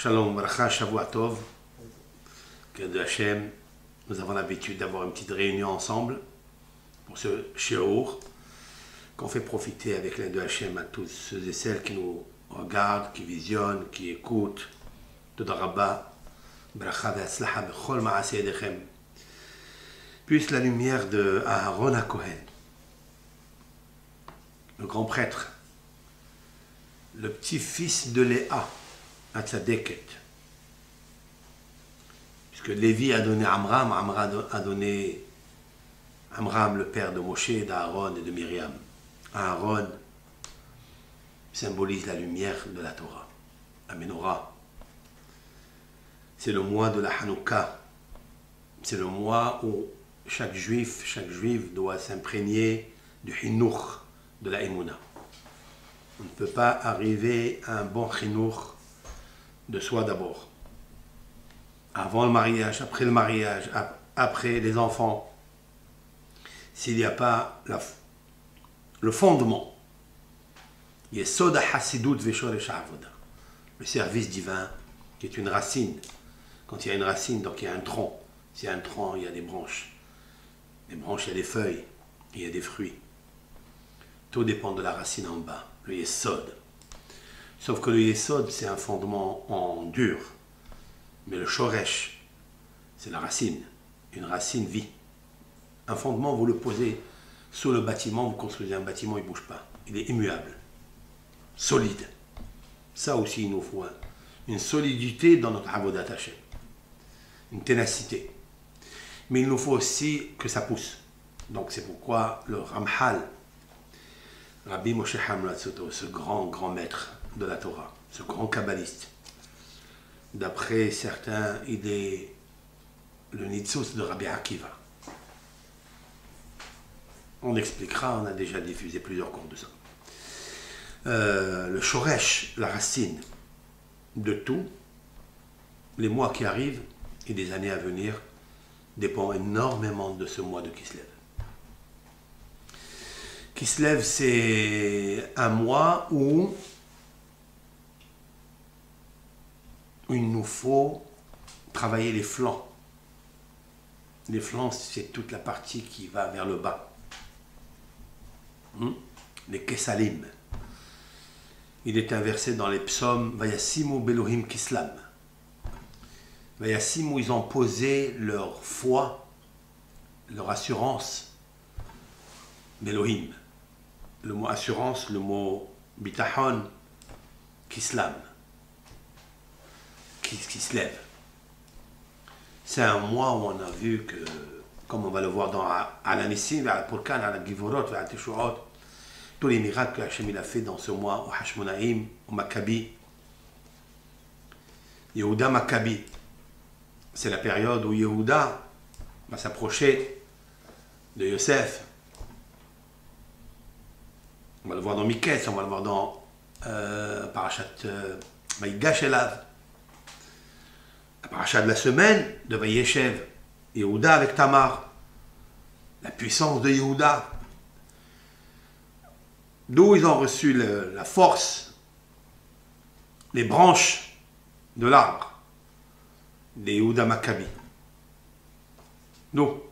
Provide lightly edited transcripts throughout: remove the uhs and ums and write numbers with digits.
Shalom, Bracha, Shavua Tov. Que de Hachem, nous avons l'habitude d'avoir une petite réunion ensemble pour ce shiur qu'on fait profiter avec l'aide de Hachem à tous ceux et celles qui nous regardent, qui visionnent, qui écoutent. Toda Rabba, Bracha ve'atzlacha b'chol ma'aseh yedechem. Puisse la lumière de Aaron HaKohen, le grand prêtre, le petit-fils de Léa, Hatzadeket, puisque Lévi a donné Amram, Amram a donné Amram, le père de Moshe, d'Aaron et de Myriam. Aaron symbolise la lumière de la Torah, la Menorah. C'est le mois de la Hanouka. C'est le mois où chaque juif doit s'imprégner du Hinouch, de la Emouna. On ne peut pas arriver à un bon Hinouch de soi d'abord. Avant le mariage, après les enfants. S'il n'y a pas le fondement, Yesod HaChassidut veShoresh HaAvoda, le service divin, qui est une racine. Quand il y a une racine, donc il y a un tronc. S'il y a un tronc, il y a des branches. Les branches, il y a des feuilles, il y a des fruits. Tout dépend de la racine en bas, le Yesod. Sauf que le Yesod, c'est un fondement en dur. Mais le Shoresh, c'est la racine. Une racine vit. Un fondement, vous le posez sous le bâtiment, vous construisez un bâtiment, il ne bouge pas. Il est immuable, solide. Ça aussi, il nous faut une solidité dans notre Avodat Hashem. Une ténacité. Mais il nous faut aussi que ça pousse. Donc c'est pourquoi le Ramchal, Rabbi Moshe Hamlatzoto, ce grand maître de la Torah, ce grand kabbaliste, d'après certains, il est le Nitzos de Rabbi Akiva. On expliquera, on a déjà diffusé plusieurs cours de ça. Le Shoresh, la racine de tout, les mois qui arrivent et des années à venir, dépend énormément de ce mois de Kislev. Kislev, c'est un mois où il nous faut travailler les flancs. Les flancs, c'est toute la partie qui va vers le bas. Les Kesalim. Il est inversé dans les psaumes Vayasimu Belohim Kislam. Vayasimu, ils ont posé leur foi, leur assurance. Belohim. Le mot assurance, le mot bitachon, Kislam. Qui se lève. C'est un mois où on a vu que, comme on va le voir dans Al-Anissim, Al-Purkan, Al-Givorot, Al-Teshuot, tous les miracles que Hachem a fait dans ce mois, au Hashmonaïm, au Maccabi. Yehuda Maccabi, c'est la période où Yehuda va s'approcher de Yosef. On va le voir dans Miketz, on va le voir dans Parashat Vayigash Elav. La paracha de la semaine de Vayeshev, Yehuda avec Tamar, la puissance de Yehuda, d'où ils ont reçu la force, les branches de l'arbre, de Yehuda Maccabi. D'où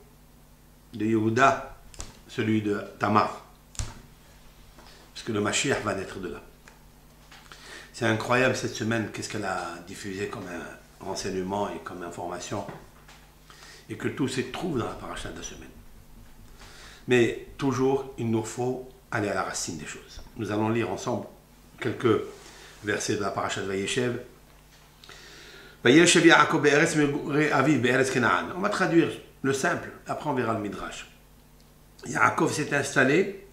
de Yehuda, celui de Tamar, parce que le Mashiach va naître de là. C'est incroyable cette semaine, qu'est-ce qu'elle a diffusé comme un renseignement et comme information, et que tout se trouve dans la paracha de la semaine. Mais toujours, il nous faut aller à la racine des choses. Nous allons lire ensemble quelques versets de la paracha de Vayeshev. Vayeshev Yaakov be'eretz megurei aviv be'eretz Kenaan. On va traduire le simple, après on verra le Midrash. Yaakov s'est installé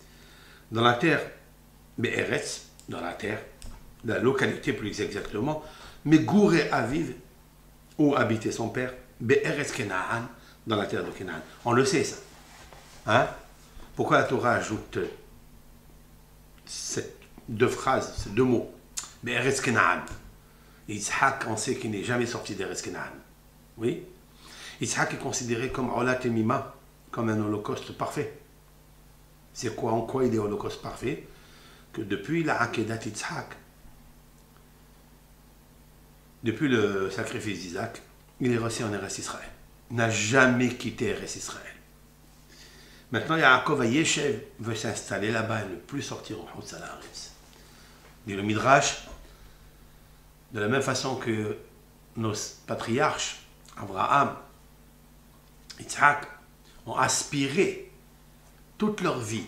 dans la terre be'eretz, dans la terre, la localité plus exactement, megurei aviv, où habitait son père, be'eretz Kenaan, dans la terre de Kenaan. On le sait ça. Hein? Pourquoi la Torah ajoute ces deux phrases, ces deux mots? Be'eretz Kenaan. Yitzhak, on sait qu'il n'est jamais sorti d'Eretz Kenaan. Oui? Yitzhak est considéré comme Olat Emima, comme un holocauste parfait. C'est quoi, en quoi il est holocauste parfait? Que depuis la Akedat Yitzhak, depuis le sacrifice d'Isaac, il est resté en Eretz Israël. Il n'a jamais quitté Eretz Israël. Maintenant, Yaakov Yeshev veut s'installer là-bas et ne plus sortir en Houtz Haaretz. Dit le Midrash, de la même façon que nos patriarches, Abraham, Yitzhak, ont aspiré toute leur vie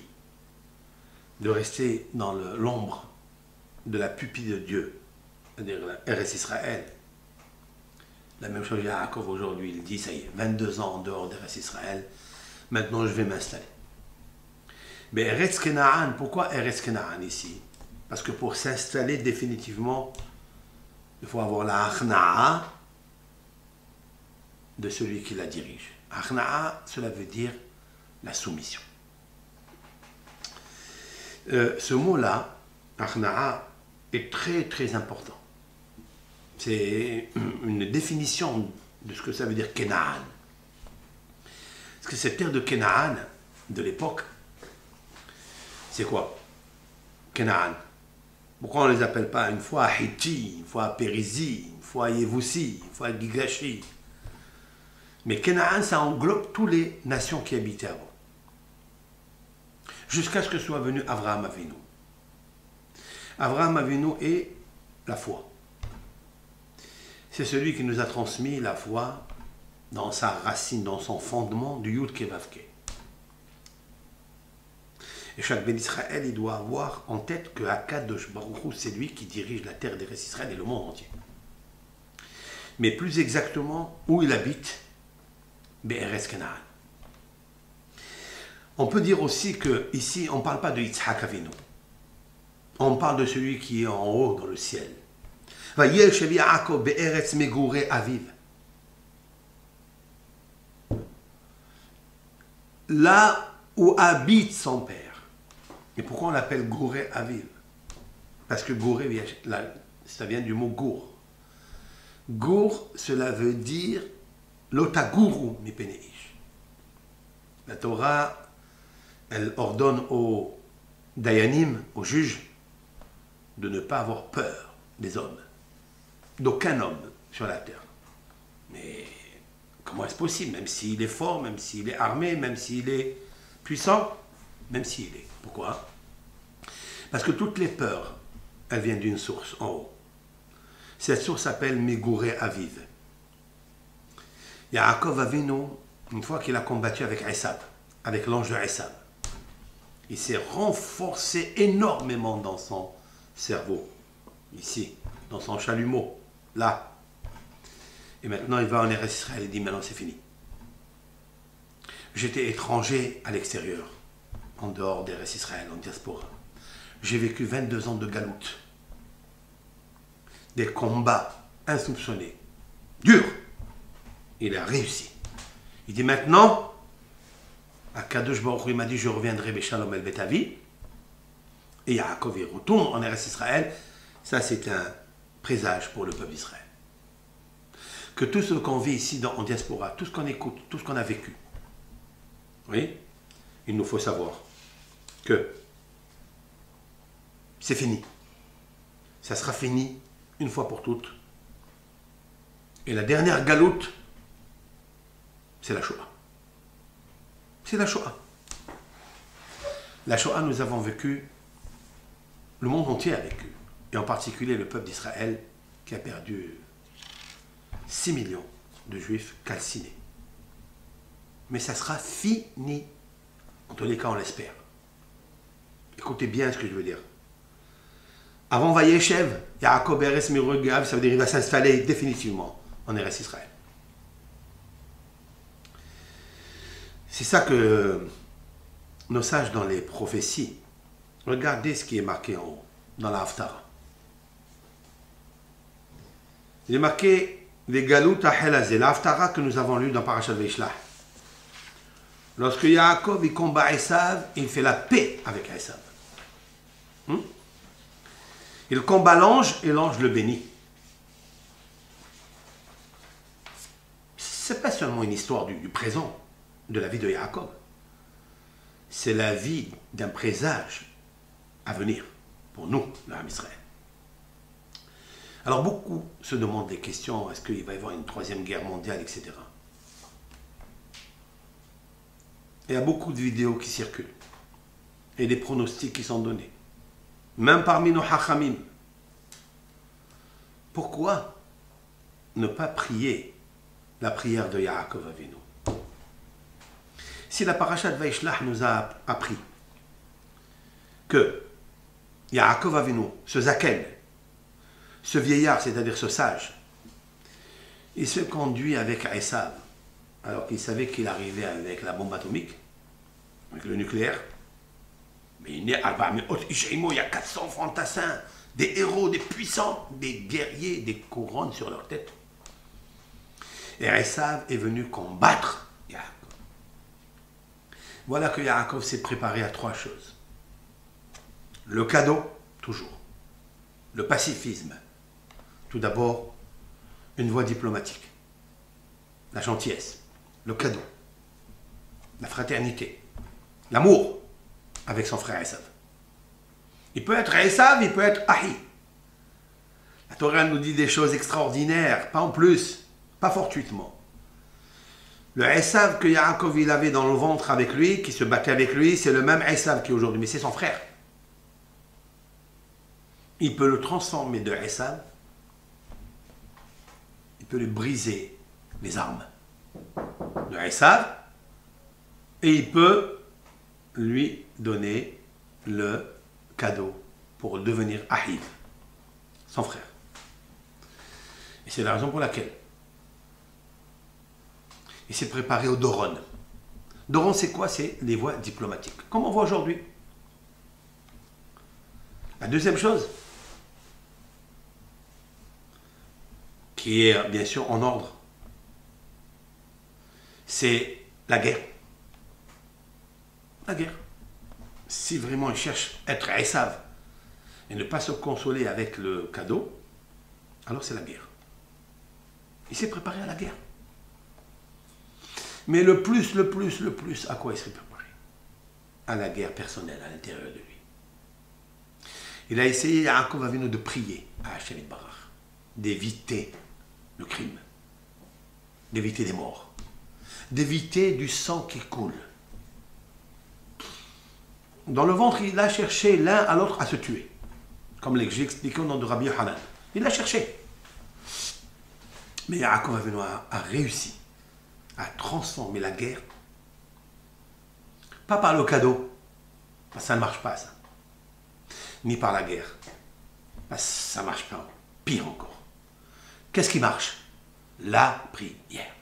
de rester dans l'ombre de la pupille de Dieu, c'est-à-dire Eretz Israël. La même chose Yaakov aujourd'hui, il dit, ça y est, 22 ans en dehors d'Eretz Israël, maintenant je vais m'installer. Mais Eretz Kenaan, pourquoi Eretz Kenaan ici? Parce que pour s'installer définitivement, il faut avoir la achna'a de celui qui la dirige. Achna'a, cela veut dire la soumission. Ce mot-là, achna'a, est très très important. C'est une définition de ce que ça veut dire Kenaan. Parce que cette terre de Kenaan, de l'époque, c'est quoi? Kenaan. Pourquoi on ne les appelle pas une fois Hiti, une fois Périsie, une fois Yevoussi, une fois Gigashi? Mais Kenaan, ça englobe toutes les nations qui habitaient avant. Jusqu'à ce que soit venu Avraham Avinu. Avraham Avinu est la foi. C'est celui qui nous a transmis la foi dans sa racine, dans son fondement du Yud Kevavke. Et chaque Ben Israël, il doit avoir en tête que Akadosh Baruch Hu, c'est lui qui dirige la terre d'Eretz Israël et le monde entier. Mais plus exactement, où il habite, Be'eretz Kenaan. On peut dire aussi que ici, on ne parle pas de Yitzhak Avinu. On parle de celui qui est en haut dans le ciel. Vayeshev Yaakov be'eretz megurei aviv. Là où habite son père. Et pourquoi on l'appelle Gouré Aviv? Parce que Gouré, ça vient du mot Gour. Gour, cela veut dire l'otaguru mipeneish. La Torah, elle ordonne aux dayanim, aux juges, de ne pas avoir peur des hommes. D'aucun homme sur la terre. Mais comment est-ce possible? Même s'il est fort, même s'il est armé, même s'il est puissant, même s'il est. Pourquoi? Parce que toutes les peurs, elles viennent d'une source en haut. Cette source s'appelle Megurei Aviv. Yaakov Avinu, une fois qu'il a combattu avec Esav, avec l'ange de Esav, il s'est renforcé énormément dans son cerveau, ici, dans son chalumeau, là. Et maintenant, il va en Eretz Israël et dit, maintenant c'est fini. J'étais étranger à l'extérieur, en dehors d'Eretz Israël, en diaspora. J'ai vécu 22 ans de galoute. Des combats insoupçonnés, durs. Il a réussi. Il dit maintenant, à Kadosh Baruch Hu, il m'a dit, je reviendrai Beshalom El Betavi. Et Yaakov, il retourne en Eretz Israël. Ça, c'est un présage pour le peuple d'Israël. Que tout ce qu'on vit ici en diaspora, tout ce qu'on écoute, tout ce qu'on a vécu, oui, il nous faut savoir que c'est fini. Ça sera fini une fois pour toutes. Et la dernière galoute, c'est la Shoah. C'est la Shoah. La Shoah, nous avons vécu, le monde entier a vécu, et en particulier le peuple d'Israël qui a perdu 6 millions de juifs calcinés. Mais ça sera fini. En tous les cas, on l'espère. Écoutez bien ce que je veux dire. Avant Vayeshev, Yaakov Eretz Megurei Aviv, ça veut dire qu'il va s'installer définitivement en Eretz Israël. C'est ça que nos sages dans les prophéties, regardez ce qui est marqué en haut, dans la Haftara. Il est marqué les Galut Ha'elazé, la Haftara que nous avons lu dans Parashat Vaishlach. Lorsque Yaakov il combat Esav, il fait la paix avec Esav. Il combat l'ange et l'ange le bénit. Ce n'est pas seulement une histoire du présent, de la vie de Yaakov. C'est la vie d'un présage à venir pour nous, l'Am Israël. Alors beaucoup se demandent des questions, est-ce qu'il va y avoir une troisième guerre mondiale, etc. Il y a beaucoup de vidéos qui circulent et des pronostics qui sont donnés, même parmi nos hachamim. Pourquoi ne pas prier la prière de Yaakov Avinu? Si la parasha de Vaishlach nous a appris que Yaakov Avinu, ce zaken, ce vieillard, c'est-à-dire ce sage, il se conduit avec Esav, alors qu'il savait qu'il arrivait avec la bombe atomique, avec le nucléaire. Mais il y a 400 fantassins, des héros, des puissants, des guerriers, des couronnes sur leur tête. Et Esav est venu combattre Yaakov. Voilà que Yaakov s'est préparé à 3 choses. Le cadeau, toujours. Le pacifisme. Tout d'abord, une voie diplomatique. La gentillesse. Le cadeau. La fraternité. L'amour avec son frère Esav. Il peut être Esav, il peut être Ahi. La Torah nous dit des choses extraordinaires, pas en plus, pas fortuitement. Le Esav que Yaakov il avait dans le ventre avec lui, qui se battait avec lui, c'est le même Esav qui est aujourd'hui, mais c'est son frère. Il peut le transformer de Esav, il peut lui briser les armes de Esav, et il peut lui donner le cadeau pour devenir Ahiv, son frère. Et c'est la raison pour laquelle il s'est préparé au Doron. Doron, c'est quoi? C'est les voies diplomatiques, comme on voit aujourd'hui. La deuxième chose, qui est bien sûr en ordre, c'est la guerre. La guerre. Si vraiment il cherche à être Esav et ne pas se consoler avec le cadeau, alors c'est la guerre. Il s'est préparé à la guerre. Mais le plus, à quoi il s'est préparé? À la guerre personnelle, à l'intérieur de lui. Il a essayé, Yaakov Avinu, de prier à Hashem Yitbarach, d'éviter le crime, d'éviter les morts, d'éviter du sang qui coule. Dans le ventre, il a cherché l'un à l'autre à se tuer. Comme j'ai expliqué au nom de Rabbi Yohanan. Il l'a cherché. Mais Yaakov Avinu a réussi à transformer la guerre, pas par le cadeau, parce que ça ne marche pas ça, ni par la guerre, parce que ça ne marche pas, pire encore. Qu'est-ce qui marche? La prière.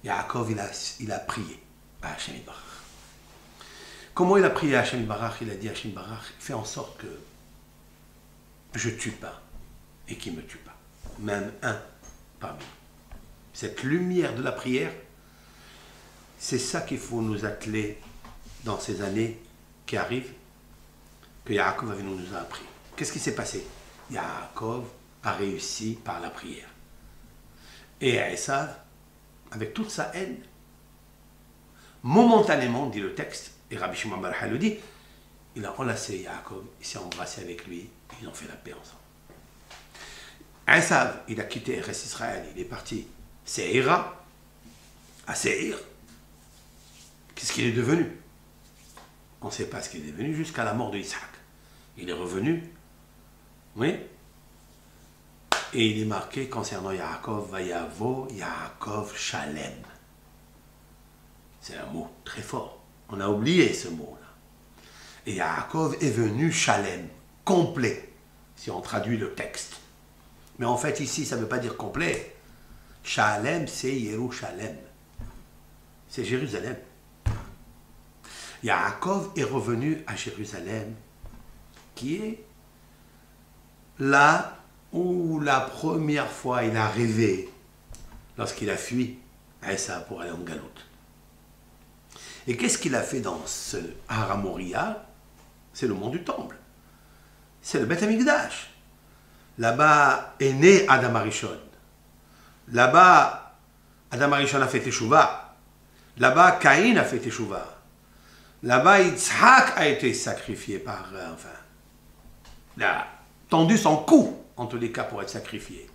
Yaakov, il a prié à Hashem Yitbarach. Comment il a prié à Hashem Yitbarach? Il a dit à Hashem Yitbarach, fais en sorte que je ne tue pas et qu'il ne me tue pas, même un parmi nous. Cette lumière de la prière, c'est ça qu'il faut nous atteler dans ces années qui arrivent, que Yaakov nous a appris. Qu'est-ce qui s'est passé? Yaakov a réussi par la prière. Et Esav, avec toute sa haine, momentanément, dit le texte, et Rabbi Shimon bar Yochai le dit, il a enlacé Yaakov, il s'est embrassé avec lui, et ils ont fait la paix ensemble. Esav, il a quitté Eretz Israël, il est parti Seira, à Seir. Qu'est-ce qu'il est devenu? On ne sait pas ce qu'il est devenu jusqu'à la mort de Isaac. Il est revenu, oui, et il est marqué concernant Yaakov, Vayavo, Yaakov Shalem. C'est un mot très fort. On a oublié ce mot-là. Et Yaakov est venu Shalem, complet, si on traduit le texte. Mais en fait, ici, ça ne veut pas dire complet. Shalem, c'est Yerushalem. C'est Jérusalem. Yaakov est revenu à Jérusalem, qui est là où la première fois il a rêvé, lorsqu'il a fui Esav pour aller en Galoute. Et qu'est-ce qu'il a fait dans ce Har Moria? C'est le mont du Temple. C'est le Beth Amikdash. Là-bas est né Adam Arishon. Là-bas, Adam Arishon a fait Teshuvah. Là-bas, Caïn a fait Teshuvah. Là-bas, Yitzhak a été sacrifié par... il a tendu son cou en tous les cas pour être sacrifié.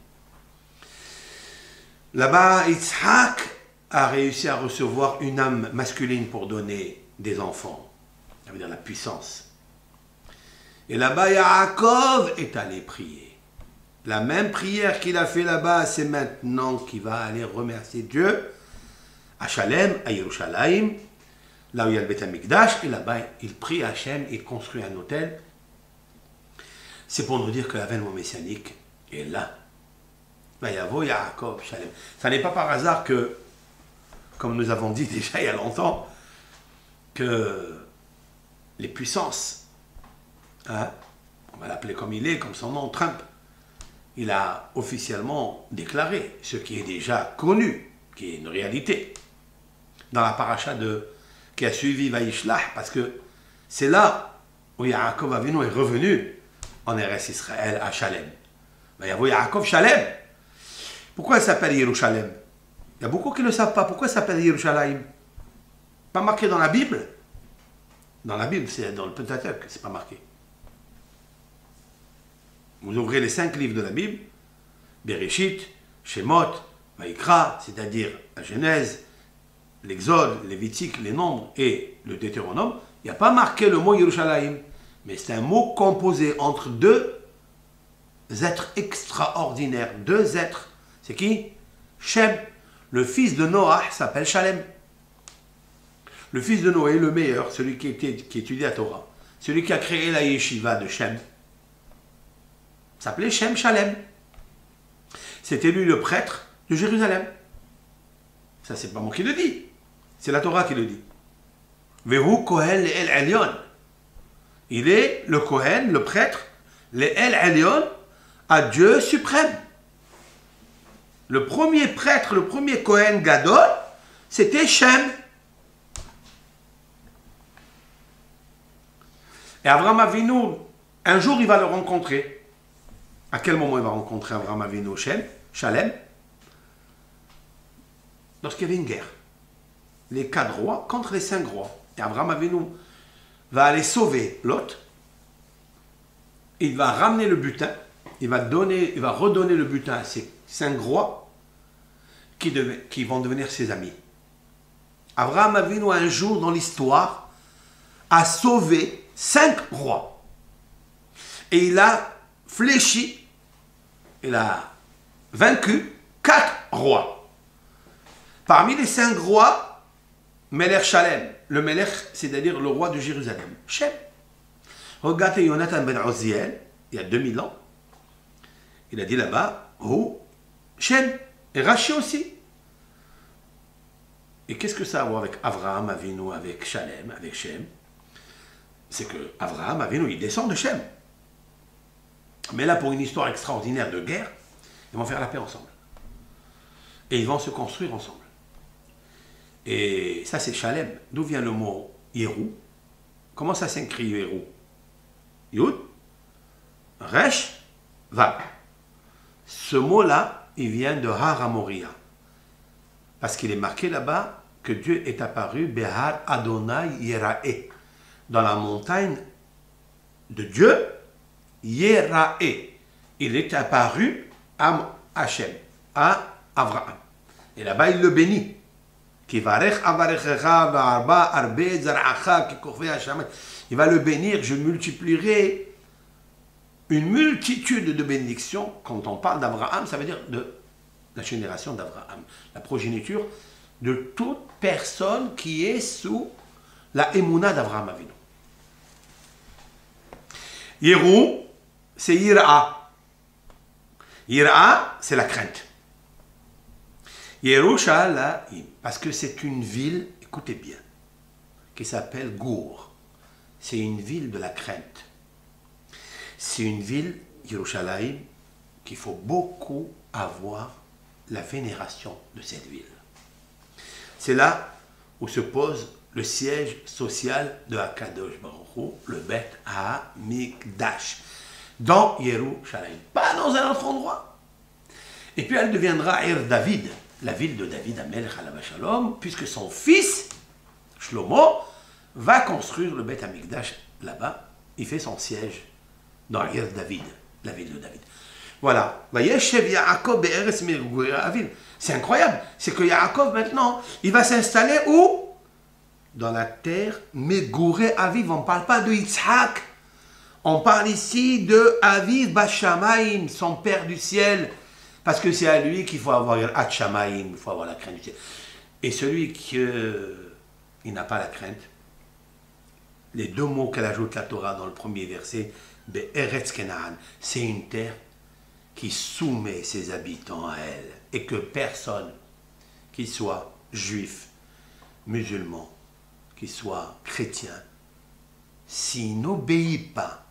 Là-bas, Yitzhak a réussi à recevoir une âme masculine pour donner des enfants. Ça veut dire la puissance. Et là-bas, Yaakov est allé prier. La même prière qu'il a fait là-bas, c'est maintenant qu'il va aller remercier Dieu à Shalem, à Yerushalayim, là où il y a le Beth Amikdash, et là-bas, il prie à Hachem, il construit un hôtel. C'est pour nous dire que l'avènement messianique est là. Vayavo Yaakov Shalem. Ça n'est pas par hasard que, comme nous avons dit déjà il y a longtemps, que les puissances, hein, on va l'appeler comme il est, comme son nom, Trump, il a officiellement déclaré ce qui est déjà connu, qui est une réalité, dans la paracha qui a suivi Vaïshlach, parce que c'est là où Yaakov Avinu est revenu en Eretz Israël à Shalem. Vayavo Yaakov Shalem. Pourquoi elle s'appelle Yerushalem? Il y a beaucoup qui ne le savent pas. Pourquoi elle s'appelle Yerushalayim? Pas marqué dans la Bible. Dans la Bible, c'est dans le Pentateuch, c'est pas marqué. Vous ouvrez les 5 livres de la Bible, Bereshit, Shemot, Vaïkra, c'est-à-dire la Genèse, l'Exode, Lévitique, les Nombres et le Deutéronome, il n'y a pas marqué le mot Yerushalayim. Mais c'est un mot composé entre deux êtres extraordinaires, deux êtres. C'est qui? Shem. Le fils de Noah s'appelle Shalem. Le fils de Noé, le meilleur, celui qui étudie la Torah, celui qui a créé la yeshiva de Shem, s'appelait Shem Shalem. C'était lui le prêtre de Jérusalem. Ça, c'est pas moi qui le dis. C'est la Torah qui le dit. Vehu Kohen El Elyon. Il est le Kohen, le prêtre, le El Elyon, à Dieu suprême. Le premier prêtre, le premier Kohen Gadol, c'était Shem. Et Avraham Avinu, un jour, il va le rencontrer. À quel moment il va rencontrer Avraham Avinu Shalem? Lorsqu'il y avait une guerre. Les 4 rois contre les 5 rois. Et Avraham Avinu va aller sauver Lot. Il va ramener le butin. Il va redonner le butin à ces 5 rois qui vont devenir ses amis. Avraham Avinu, un jour dans l'histoire, a sauvé 5 rois. Et il a fléchi, il a vaincu 4 rois. Parmi les 5 rois, Melech Shalem, le Melech, c'est-à-dire le roi de Jérusalem, Shem. Regardez Yonatan ben Oziel, il y a 2000 ans, il a dit là-bas, oh, Shem, et Rashi aussi. Et qu'est-ce que ça a à voir avec Avraham Avinu, avec Shalem, avec Shem? C'est que Avraham Avinu, il descend de Shem. Mais là, pour une histoire extraordinaire de guerre, ils vont faire la paix ensemble. Et ils vont se construire ensemble. Et ça, c'est Shalem. D'où vient le mot Yerou? Comment ça s'écrit Yerou? Yud, Resh, Vav. Ce mot-là, il vient de Har HaMoria. Parce qu'il est marqué là-bas que Dieu est apparu Behar Adonai Yerae. Dans la montagne de Dieu, Yerae. Il est apparu à Hachem, à Avraham. Et là-bas, il le bénit. Il va le bénir, je multiplierai une multitude de bénédictions. Quand on parle d'Abraham, ça veut dire de la génération d'Abraham, la progéniture de toute personne qui est sous la émouna d'Abraham Avinu. Yerou, c'est Yira. Yira, c'est la crainte. Yerushalayim, parce que c'est une ville, écoutez bien, qui s'appelle Gour. C'est une ville de la crainte. C'est une ville, Yerushalayim, qu'il faut beaucoup avoir la vénération de cette ville. C'est là où se pose le siège social de Akadosh Baruch Hu, le Beth HaMikdash, dans Yerushalayim, pas dans un autre endroit. Et puis elle deviendra Ir David, la ville de David Amelech Alav Shalom, puisque son fils, Shlomo, va construire le Beth HaMikdash là-bas. Il fait son siège dans Ir David, la ville de David. Voilà. Vayeshev Yaakov be'eretz megurei aviv. C'est incroyable. C'est que Yaakov, maintenant, il va s'installer où? Dans la terre megurei aviv. On ne parle pas de Yitzhak. On parle ici de Aviv Bashamayim, son père du ciel. Parce que c'est à lui qu'il faut avoir Hatshamaim, il faut avoir la crainte du ciel. Et celui qui il n'a pas la crainte, les deux mots qu'elle ajoute la Torah dans le premier verset, Be'eretz Kenaan, c'est une terre qui soumet ses habitants à elle. Et que personne, qu'il soit juif, musulman, qu'il soit chrétien, s'il n'obéit pas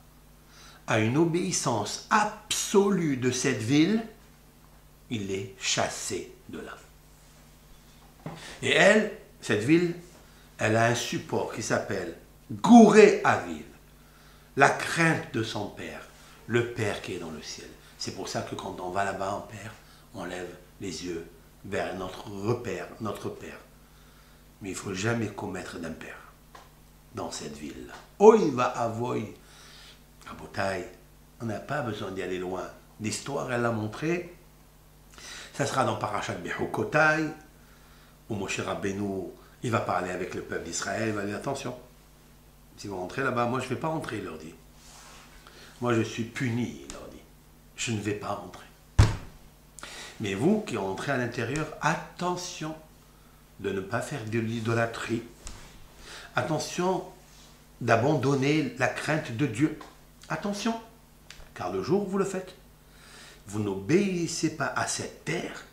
à une obéissance absolue de cette ville, il est chassé de là. Et elle, cette ville, elle a un support qui s'appelle Gurei Aviv, la crainte de son père, le père qui est dans le ciel. C'est pour ça que quand on va là-bas en père, on lève les yeux vers notre repère, notre père. Mais il ne faut jamais commettre d'impair dans cette ville-là. Oy va avoy. À Botaï, on n'a pas besoin d'y aller loin. L'histoire, elle l'a montré. Ça sera dans Parashat Bechukotai, où Moshe Rabbeinu, il va parler avec le peuple d'Israël. Il va dire, attention, si vous rentrez là-bas, moi je ne vais pas rentrer, il leur dit. Moi je suis puni, il leur dit. Je ne vais pas rentrer. Mais vous qui rentrez à l'intérieur, attention de ne pas faire de l'idolâtrie. Attention d'abandonner la crainte de Dieu. Attention, car le jour où vous le faites, vous n'obéissez pas à cette terre,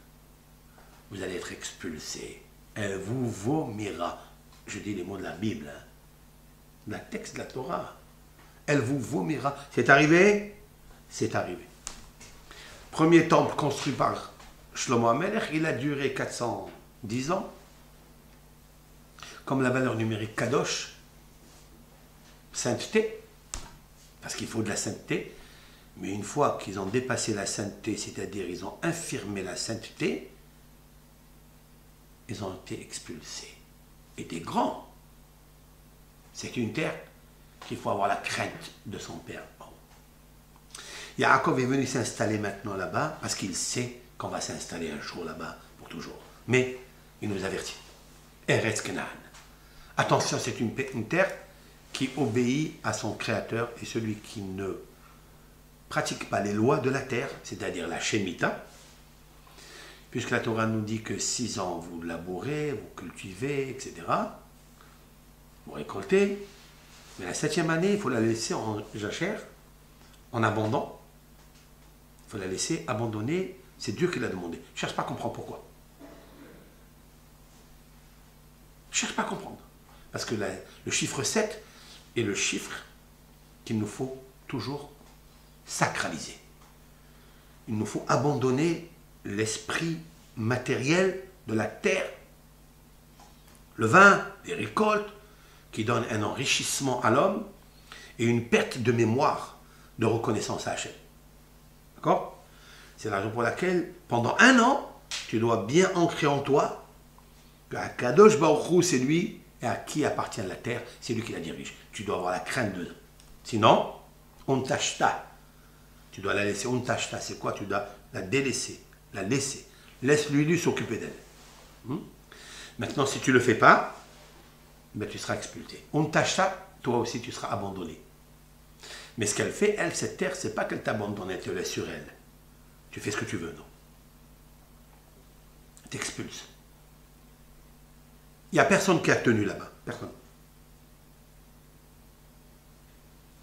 vous allez être expulsé. Elle vous vomira. Je dis les mots de la Bible, hein. La texte de la Torah. Elle vous vomira. C'est arrivé? C'est arrivé. Premier temple construit par Shlomo HaMelech, il a duré 410 ans. Comme la valeur numérique Kadosh, sainteté, parce qu'il faut de la sainteté, mais une fois qu'ils ont dépassé la sainteté, c'est-à-dire ils ont infirmé la sainteté, ils ont été expulsés. Et des grands. C'est une terre qu'il faut avoir la crainte de son père. Yaakov est venu s'installer maintenant là-bas, parce qu'il sait qu'on va s'installer un jour là-bas, pour toujours. Mais il nous avertit. Eretz Kenaan. Attention, c'est une terre qui obéit à son créateur, et celui qui ne pratique pas les lois de la terre, c'est-à-dire la Shemitah, puisque la Torah nous dit que 6 ans vous labourez, vous cultivez, etc., vous récoltez, mais la 7e année, il faut la laisser en jachère, en abandon, il faut la laisser abandonner, c'est Dieu qui l'a demandé. Je ne cherche pas à comprendre pourquoi. Je ne cherche pas à comprendre. Parce que le chiffre 7 est le chiffre qu'il nous faut toujours sacraliser. Il nous faut abandonner l'esprit matériel de la terre. Le vin, les récoltes, qui donnent un enrichissement à l'homme et une perte de mémoire, de reconnaissance à Hachem. D'accord? C'est la raison pour laquelle, pendant 1 an, tu dois bien ancrer en toi que Kadosh Baruch Hu, c'est lui, et à qui appartient la terre, c'est lui qui la dirige. Tu dois avoir la crainte de. Sinon, on t'acheta. Tu dois la laisser. On t'acheta, c'est quoi? Tu dois la délaisser, la laisser. Laisse-lui s'occuper d'elle. Maintenant, si tu ne le fais pas, ben, tu seras expulsé. On t'acheta, toi aussi tu seras abandonné. Mais ce qu'elle fait, elle, cette terre, c'est pas qu'elle t'abandonne, elle te laisse sur elle. Tu fais ce que tu veux, non. Elle t'expulse. Il n'y a personne qui a tenu là-bas. Personne.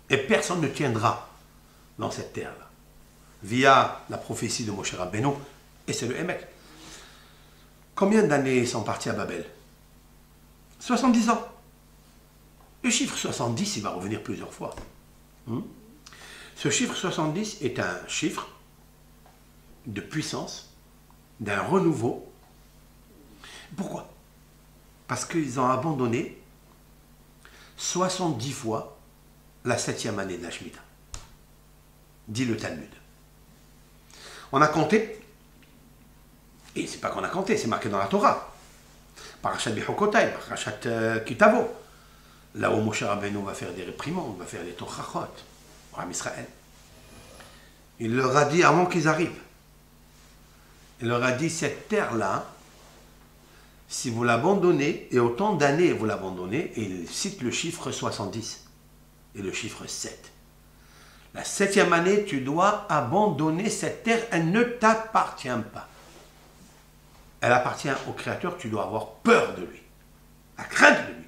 Et personne ne tiendra dans cette terre-là. Via la prophétie de Moshe Rabbeinu, et c'est le Emek. Combien d'années sont partis à Babel? 70 ans. Le chiffre 70, il va revenir plusieurs fois. Ce chiffre 70 est un chiffre de puissance, d'un renouveau. Pourquoi? Parce qu'ils ont abandonné 70 fois la 7e année de la Shemitah. Dit le Talmud. On a compté, et c'est pas qu'on a compté, c'est marqué dans la Torah. Parashat Bechukotai, Parashat Kitavo. Là où Moshe Rabbeinu va faire des réprimandes, va faire des tochachot, pour Am Israël. Il leur a dit avant qu'ils arrivent. Il leur a dit, cette terre-là, si vous l'abandonnez, et autant d'années vous l'abandonnez, et il cite le chiffre 70 et le chiffre 7. La 7e année, tu dois abandonner cette terre, elle ne t'appartient pas. Elle appartient au Créateur, tu dois avoir peur de lui, la crainte de lui,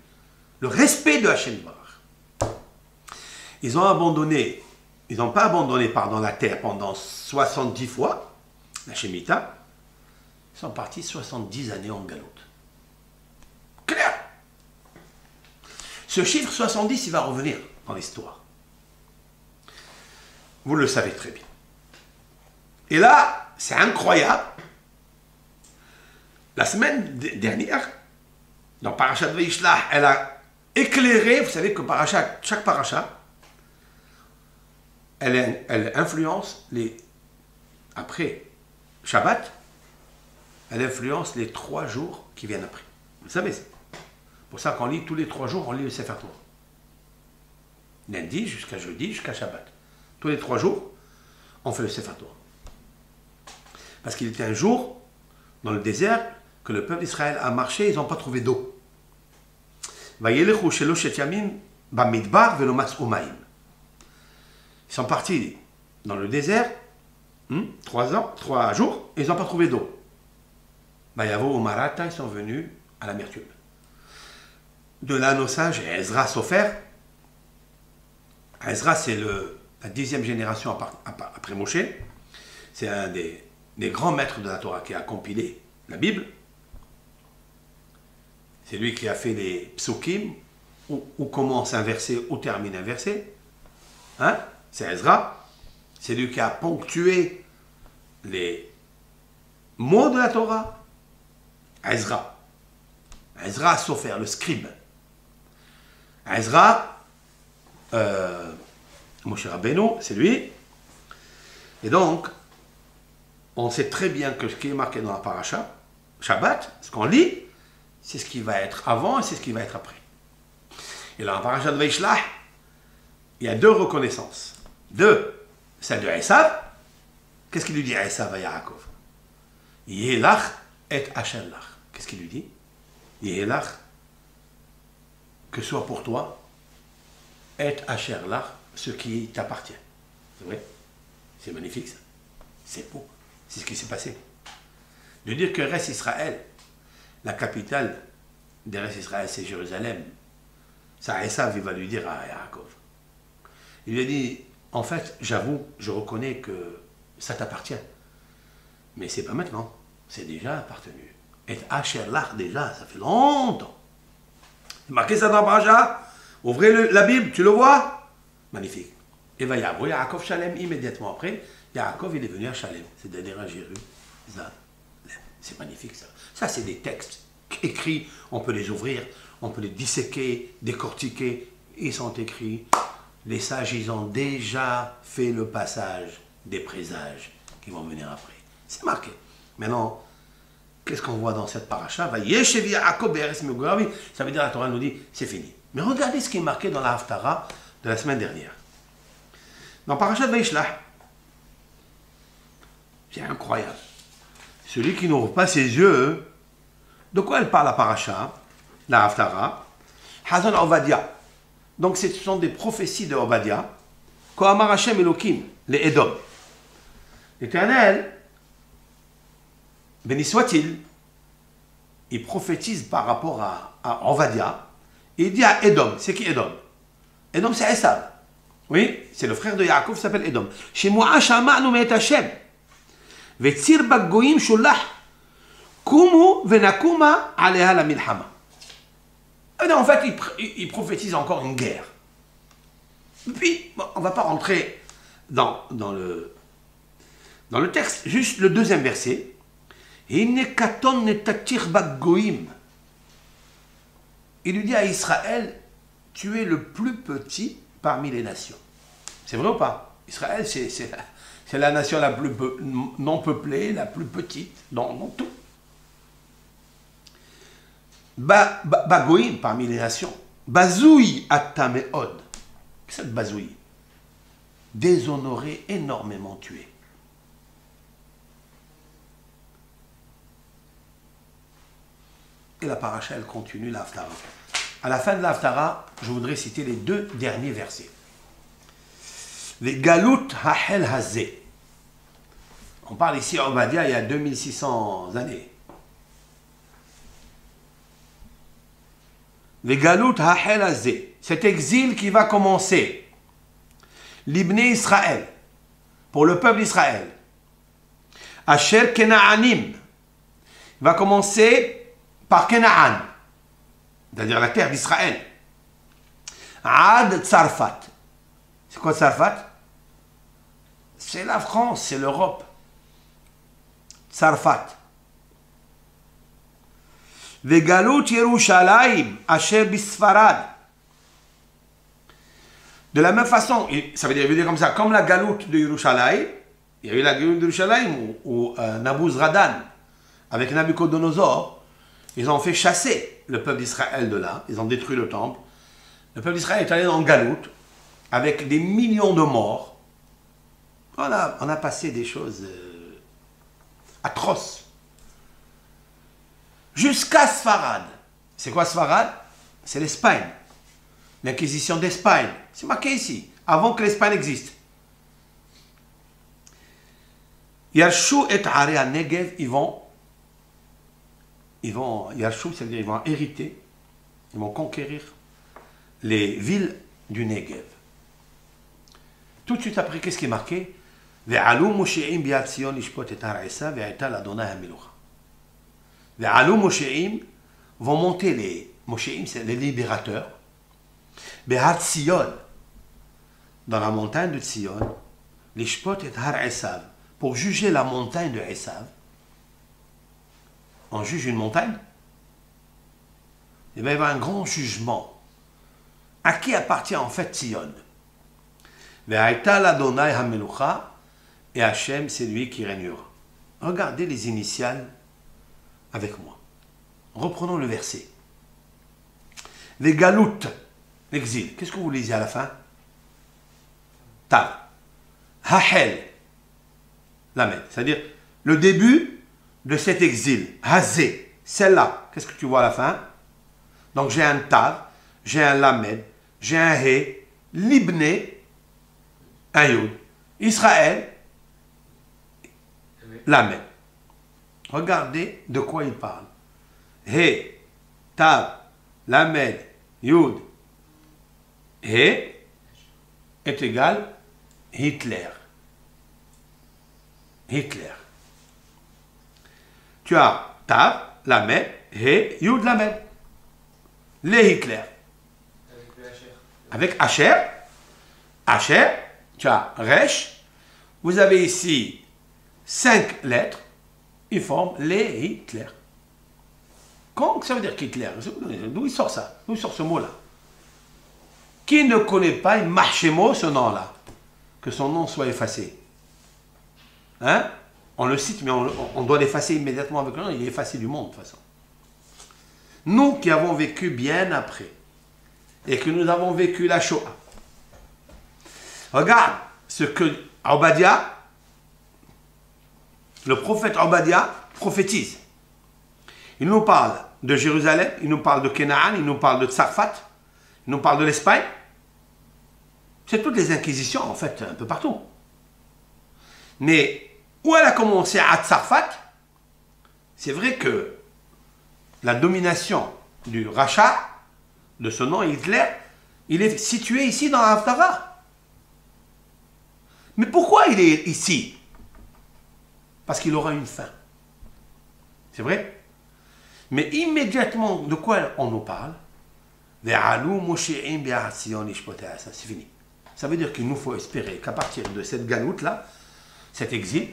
le respect de Hachem Barach. Ils ont abandonné, ils n'ont pas abandonné la terre pendant 70 fois, la Shemitah, ils sont partis 70 années en galoute. Clair. Ce chiffre 70, il va revenir dans l'histoire. Vous le savez très bien. Et là, c'est incroyable. La semaine dernière, dans Parashat Vayishlach, elle a éclairé, vous savez que chaque parasha, elle influence après Shabbat, elle influence les 3 jours qui viennent après. Vous savez, c'est pour ça qu'on lit tous les 3 jours, on lit le Sefer Torah. Lundi jusqu'à jeudi, jusqu'à Shabbat. Tous les 3 jours, on fait le Sefer Torah. Parce qu'il était un jour, dans le désert, que le peuple d'Israël a marché, ils n'ont pas trouvé d'eau. Ils sont partis dans le désert, 3 jours, et ils n'ont pas trouvé d'eau. Bayavo ou Marata, ils sont venus à l'amertume. De là, nos sages, et Ezra Sofer. Ezra, c'est la 10e génération après Moshe. C'est un des grands maîtres de la Torah qui a compilé la Bible. C'est lui qui a fait les psukim, où commence un verset, où termine un verset. Hein? C'est Ezra. C'est lui qui a ponctué les mots de la Torah. Ezra. Ezra Sofer, le scribe. Ezra, Moshe Rabbeinu, c'est lui. Et donc, on sait très bien que ce qui est marqué dans la paracha, Shabbat, ce qu'on lit, c'est ce qui va être avant et c'est ce qui va être après. Et là, en paracha de Vayishlach, il y a 2 reconnaissances. 2, celle de Esav. Qu'est-ce qu'il lui dit Esav à Yaakov? Yelach et Asherlach. Qu'est-ce qu'il lui dit? Yelach, que soit pour toi, et Asherlach, ce qui t'appartient. C'est vrai? C'est magnifique ça. C'est beau. C'est ce qui s'est passé. De dire que reste Israël, la capitale de reste Israël, c'est Jérusalem. Ça, Esav, il va lui dire à Yaakov. Il lui a dit, en fait, j'avoue, je reconnais que ça t'appartient. Mais c'est pas maintenant. C'est déjà appartenu. Et Asherlach, déjà, ça fait longtemps. Marquez ça dans le paracha. Ouvrez la Bible, tu le vois? Magnifique. Et va y Yaakov Shalem immédiatement après. Yaakov, il est venu à Shalem, c'est-à-dire à Jérusalem. C'est magnifique ça. Ça, c'est des textes écrits. On peut les ouvrir, on peut les disséquer, décortiquer. Ils sont écrits. Les sages, ils ont déjà fait le passage des présages qui vont venir après. C'est marqué. Maintenant, qu'est-ce qu'on voit dans cette paracha? Ça veut dire, la Torah nous dit, c'est fini. Mais regardez ce qui est marqué dans la Haftara de la semaine dernière. Dans Parashat Vayishlach, c'est incroyable. Celui qui n'ouvre pas ses yeux, de quoi elle parle la paracha, la Haftara? Hazon Ovadia. Donc ce sont des prophéties de Ovadia. Kohamar Hashem Elokim, les Edom. L'Éternel, béni soit-il, il prophétise par rapport à Ovadia. Et il dit à Edom. C'est qui Edom? Edom, c'est Esav. Oui, c'est le frère de Yaakov qui s'appelle Edom. Shemoa shama'nu me'et Hashem. Vetzir baggoyim shulach. Kumu venakuma aleha la milhama. En fait, il prophétise encore une guerre. Et puis, on ne va pas rentrer dans le texte, juste le 2e verset. Il lui dit à Israël, tu es le plus petit parmi les nations. C'est vrai ou pas? Israël, c'est la nation la plus non peuplée, la plus petite dans tout. Bagoïm parmi les nations. Bazoui atameod. Qu'est-ce que c'est Bazoui? déshonorés, énormément tués. Et la paracha, elle continue l'Haftara. À la fin de l'Haftara, je voudrais citer les deux derniers versets. Les Galut Hachel Hazé. On parle ici à Obadia il y a 2600 années. Les Galut Hachel Hazé. Cet exil qui va commencer. L'Ibné Israël. Pour le peuple d'Israël. Asher Kenaanim. Il va commencer par Kenaan, c'est-à-dire la terre d'Israël. Ad Tsarfat. C'est quoi Tsarfat? C'est la France, c'est l'Europe. Tsarfat. Vegalut Yerushalayim, Asher Bisfarad. De la même façon, ça veut dire comme ça, comme la galoute de Yerushalayim, il y a eu la galoute de Yerushalayim où Nabouzradan, avec Nabucodonosor, ils ont fait chasser le peuple d'Israël de là. Ils ont détruit le temple. Le peuple d'Israël est allé en galoute avec des millions de morts. On a passé des choses atroces. Jusqu'à Sfarad. C'est quoi Sfarad? C'est l'Espagne. L'Inquisition d'Espagne. C'est marqué ici. Avant que l'Espagne existe. Yarshu et Area Negev, ils vont Yarshou, c'est-à-dire ils vont hériter, ils vont conquérir les villes du Negev. Tout de suite après, qu'est-ce qui est marqué? Ve'alou Mosheim bi'ad Sion ishpot et har Esa ve'ayta l'Adonai hamilucha. Ve'alou Mosheim vont monter les Mosheim, c'est les libérateurs. Bi'ad Sion, dans la montagne de Sion, l'ishpot et har Esav, pour juger la montagne de Esav. On juge une montagne, il va y avoir un grand jugement. À qui appartient en fait Sion? Ve'ayta l'Adonai hamelucha, et Hachem, c'est lui qui régnera. Regardez les initiales avec moi. Reprenons le verset. Les galoutes, l'exil. Qu'est-ce que vous lisez à la fin? Tav. Hachel, Lamed. C'est-à-dire le début de cet exil, Hazé, celle-là, qu'est-ce que tu vois à la fin? Donc j'ai un Tav, j'ai un Lamed, j'ai un He, Libné, un Yud, Israël, Lamed. Regardez de quoi il parle. He, Tav, Lamed, Yud, He est égal Hitler. Hitler. Tu as Tav, Lamed, He, Yud, Lamed. Les Hitler. Avec Asher. Asher, tu as Resh. Vous avez ici 5 lettres. Ils forment les Hitler. Quand ça veut dire qu'Hitler? D'où il sort ça? D'où il sort ce mot-là? Qui ne connaît pas une Marchémo, ce nom-là? Que son nom soit effacé. Hein? On le cite, mais on doit l'effacer immédiatement avec le nom. Il est effacé du monde, de toute façon. Nous qui avons vécu bien après, et que nous avons vécu la Shoah, regarde ce que Obadia, le prophète Obadia, prophétise. Il nous parle de Jérusalem, il nous parle de Kenaan, il nous parle de Tsarfat, il nous parle de l'Espagne. C'est toutes les inquisitions, en fait, un peu partout. Mais où elle a commencé à Tsarfat, c'est vrai que la domination du rachat de ce nom Hitler, il est situé ici dans Haftara. Mais pourquoi il est ici? Parce qu'il aura une fin. C'est vrai? Mais immédiatement, de quoi on nous parle? C'est fini. Ça veut dire qu'il nous faut espérer qu'à partir de cette galoute-là, cet exil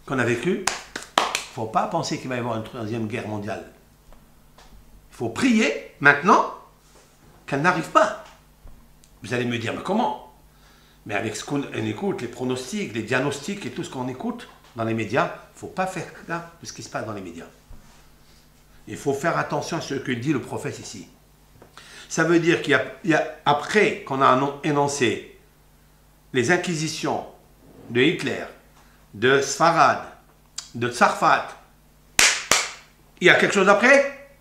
qu'on a vécu, il ne faut pas penser qu'il va y avoir une troisième guerre mondiale. Il faut prier maintenant qu'elle n'arrive pas. Vous allez me dire, mais comment? Mais avec ce qu'on écoute, les pronostics, les diagnostics et tout ce qu'on écoute dans les médias, il ne faut pas faire gaffe de ce qui se passe dans les médias. Il faut faire attention à ce que dit le prophète ici. Ça veut dire qu'il y a après qu'on a énoncé les inquisitions de Hitler, de Sfarad, de Tsarfat, il y a quelque chose après?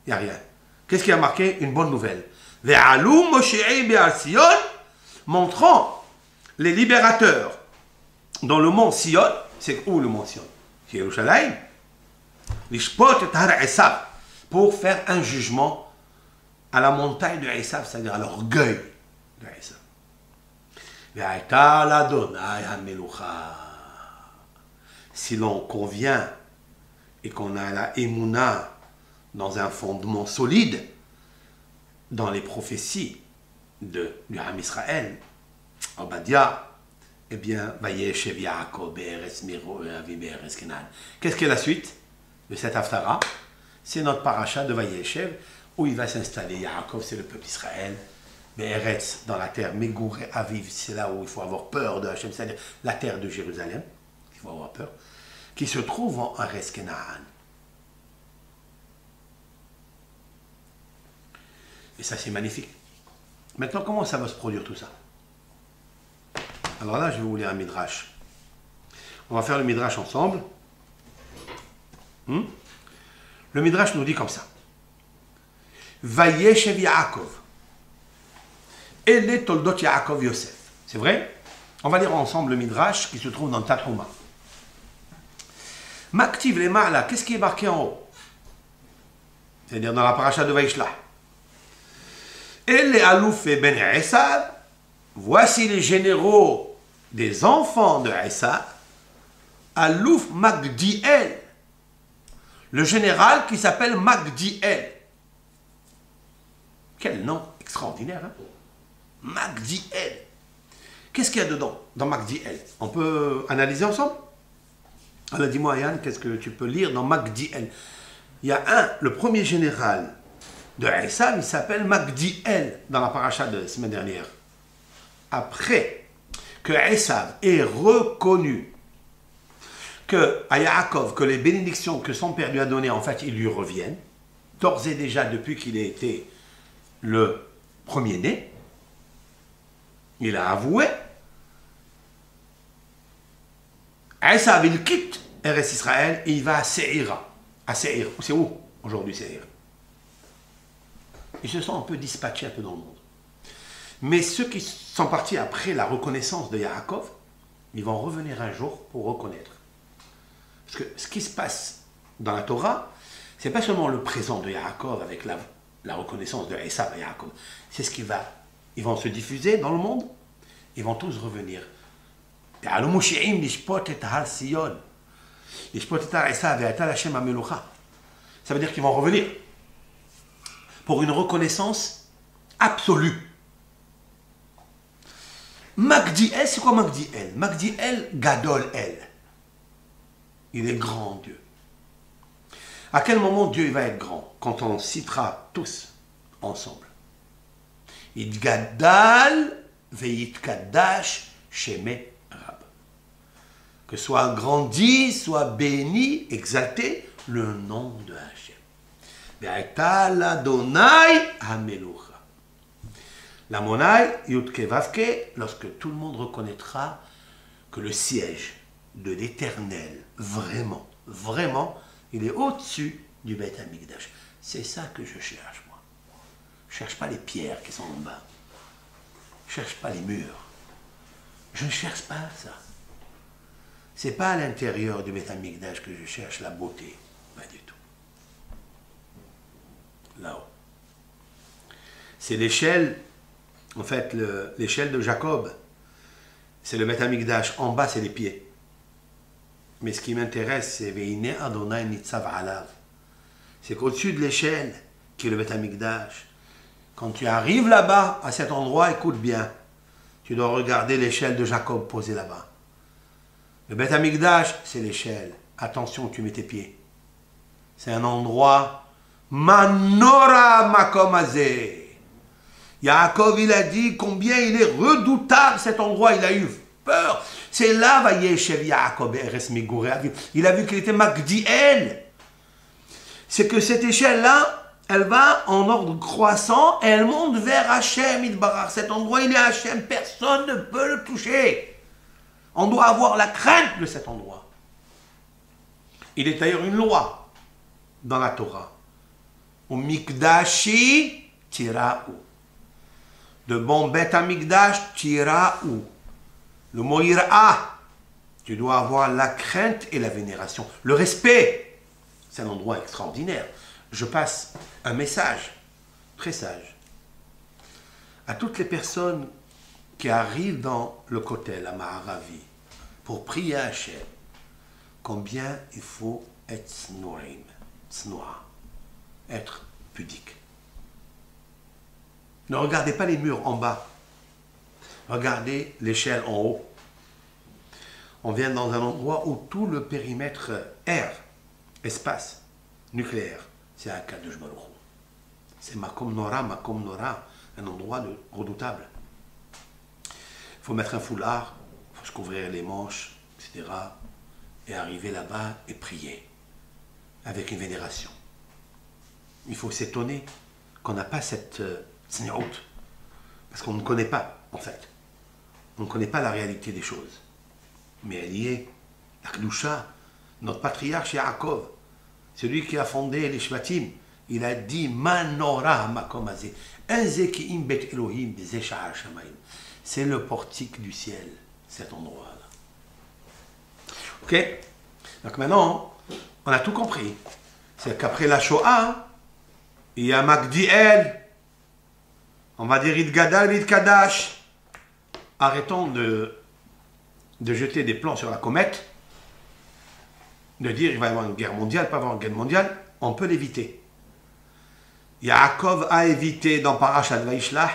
Il n'y a rien. Qu'est-ce qui a marqué? Une bonne nouvelle. Ve'alou Moshe'i be'al Sion, montrant les libérateurs dans le mont Sion. C'est où le mont Sion? C'est Yerushalayim. Lishpot et Har Esav, pour faire un jugement à la montagne de Esav, c'est-à-dire à l'orgueil de Esav. Ve'aita l'Adonai ha'melucha. Si l'on convient et qu'on a la émouna dans un fondement solide, dans les prophéties du Ham Israël, Obadiah, eh bien, Vayeshev Yaakov be'eretz Miro avi be'eretz Kenan. Qu'est-ce qu'est la suite de cette haftara? C'est notre paracha de Vayeshev, où il va s'installer. Yaakov, c'est le peuple d'Israël. Be'eretz, dans la terre, Megouré Aviv, c'est là où il faut avoir peur de Hachem, c'est-à-dire la terre de Jérusalem, il faut avoir peur, qui se trouve en Eretz Kenaan. Et ça, c'est magnifique. Maintenant, comment ça va se produire tout ça? Alors là, je vais vous lire un midrash. On va faire le midrash ensemble. Le midrash nous dit comme ça. Vayeshev Yaakov. Ele toldot Yaakov Yosef. C'est vrai? On va lire ensemble le midrash qui se trouve dans Tanhuma. Maktiv les ma'ala. Qu'est-ce qui est marqué en haut? C'est-à-dire dans la paracha de Vaishlah. Ele alouf et ben Esav. Voici les généraux des enfants de Esav. Alouf Magdiel. Le général qui s'appelle Magdiel. Quel nom extraordinaire, hein? Magdiel. Qu'est-ce qu'il y a dedans, dans Magdiel? On peut analyser ensemble? Alors dis-moi, Yann, qu'est-ce que tu peux lire dans Magdiel? Il y a le premier général de Esav, il s'appelle Magdiel, dans la paracha de la semaine dernière. Après que Esav ait reconnu à Yaakov que les bénédictions que son père lui a données, en fait, ils lui reviennent, d'ores et déjà depuis qu'il a été le premier-né, il a avoué. Esav, il quitte Eretz Israël et il va à Seira. À Seir, c'est où aujourd'hui Seir? Ils se sont un peu dispatchés un peu dans le monde. Mais ceux qui sont partis après la reconnaissance de Yaakov, ils vont revenir un jour pour reconnaître. Parce que ce qui se passe dans la Torah, c'est pas seulement le présent de Yaakov avec la reconnaissance de Esav à Yaakov. C'est ce qui va. Ils vont se diffuser dans le monde. Ils vont tous revenir. Ça veut dire qu'ils vont revenir pour une reconnaissance absolue. Magdiel, c'est quoi Magdiel? Magdiel, Gadol El. Il est grand Dieu. À quel moment Dieu va être grand? Quand on citera tous ensemble. Idgadal veitkadash shemet rab. Que soit grandi, soit béni, exalté le nom de Hachem. Ve'aita l'Adonai hamelucha. La monai, Yudke Vavke, lorsque tout le monde reconnaîtra que le siège de l'Éternel, vraiment, vraiment, il est au-dessus du Beth Amikdash. C'est ça que je cherche, moi. Je ne cherche pas les pierres qui sont en bas. Je ne cherche pas les murs. Je ne cherche pas ça. Ce n'est pas à l'intérieur du Beth Amikdash que je cherche la beauté. Pas du tout. Là-haut. C'est l'échelle, en fait, l'échelle de Jacob. C'est le Beth Amikdash. En bas, c'est les pieds. Mais ce qui m'intéresse, c'est Veine Adonai Nitzav Alav. C'est qu'au-dessus de l'échelle, qui est le Beth Amikdash, quand tu arrives là-bas, à cet endroit, écoute bien, tu dois regarder l'échelle de Jacob posée là-bas. Le Beth Amikdash, c'est l'échelle. Attention, tu mets tes pieds. C'est un endroit Manora Makom Azeh. Yaakov, il a dit combien il est redoutable cet endroit, il a eu peur. C'est là, Vayeshev Yaakov Eretz Megouré Aviv. Il a vu qu'il était Magdiel. C'est que cette échelle-là, elle va en ordre croissant et elle monte vers Hachem Yitbarach. Cet endroit, il est Hachem, personne ne peut le toucher. On doit avoir la crainte de cet endroit. Il est d'ailleurs une loi dans la Torah. Au Mikdashi Tira'u. De bon Beth Amikdash Tira'u. Le mot Ira. Tu dois avoir la crainte et la vénération. Le respect. C'est un endroit extraordinaire. Je passe un message très sage à toutes les personnes qui arrivent dans le Kotel, à Maharavi, pour prier à Hachem. Combien il faut être tsnoa, être pudique. Ne regardez pas les murs en bas. Regardez l'échelle en haut. On vient dans un endroit où tout le périmètre air, espace, nucléaire, c'est à Kadosh Baruch Hu. C'est Makom Nora, un endroit redoutable. Il faut mettre un foulard, il faut se couvrir les manches, etc. Et arriver là-bas et prier avec une vénération. Il faut s'étonner qu'on n'a pas cette tsniout, parce qu'on ne connaît pas, en fait. On ne connaît pas la réalité des choses. Mais elle y est. La Kedusha, notre patriarche Yaakov, celui qui a fondé les Shvatim, il a dit Manora Makom Hazeh, Enzekiim Bet Elohim Bezesha Shamayim. C'est le portique du ciel, cet endroit-là. Ok? Donc maintenant, on a tout compris. C'est qu'après la Shoah, il y a Magdiel, on va dire Idgadal, Idkadash. Arrêtons de jeter des plans sur la comète, de dire il va y avoir une guerre mondiale, pas avoir une guerre mondiale, on peut l'éviter. Yaakov a évité dans Parashat Vaishlach,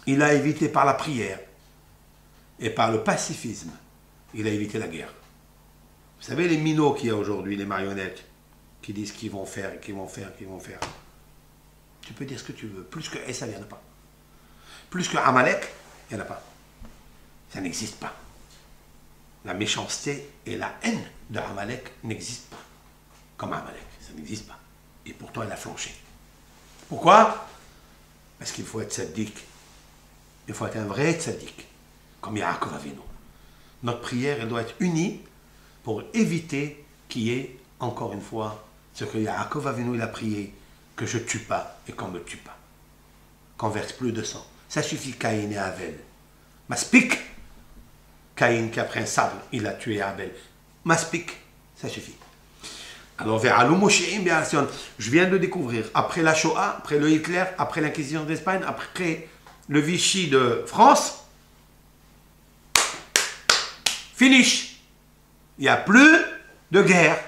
il a évité par la prière et par le pacifisme, il a évité la guerre. Vous savez les minots qu'il y a aujourd'hui, les marionnettes, qui disent qu'ils vont faire, qu'ils vont faire, qu'ils vont faire. Tu peux dire ce que tu veux, plus que Esav, il n'y en a pas. Plus que Amalek, il n'y en a pas. Ça n'existe pas. La méchanceté et la haine de Amalek n'existent pas. Comme Amalek, ça n'existe pas. Et pourtant, elle a flanché. Pourquoi? Parce qu'il faut être tzaddik. Il faut être un vrai tzaddik. Comme Yaakov Avinu. Notre prière, elle doit être unie pour éviter qu'il y ait, encore une fois, ce que Yaakov Avinu il a prié, que je ne tue pas et qu'on ne me tue pas. Qu'on verse plus de sang. Ça suffit Caïn et Abel. Maspik. Caïn qui après un sable, il a tué Abel. Maspik, ça suffit. Alors vers Alumoshéim Be'arsion, je viens de découvrir, après la Shoah, après le Hitler, après l'Inquisition d'Espagne, après le Vichy de France, finish. Il n'y a plus de guerre.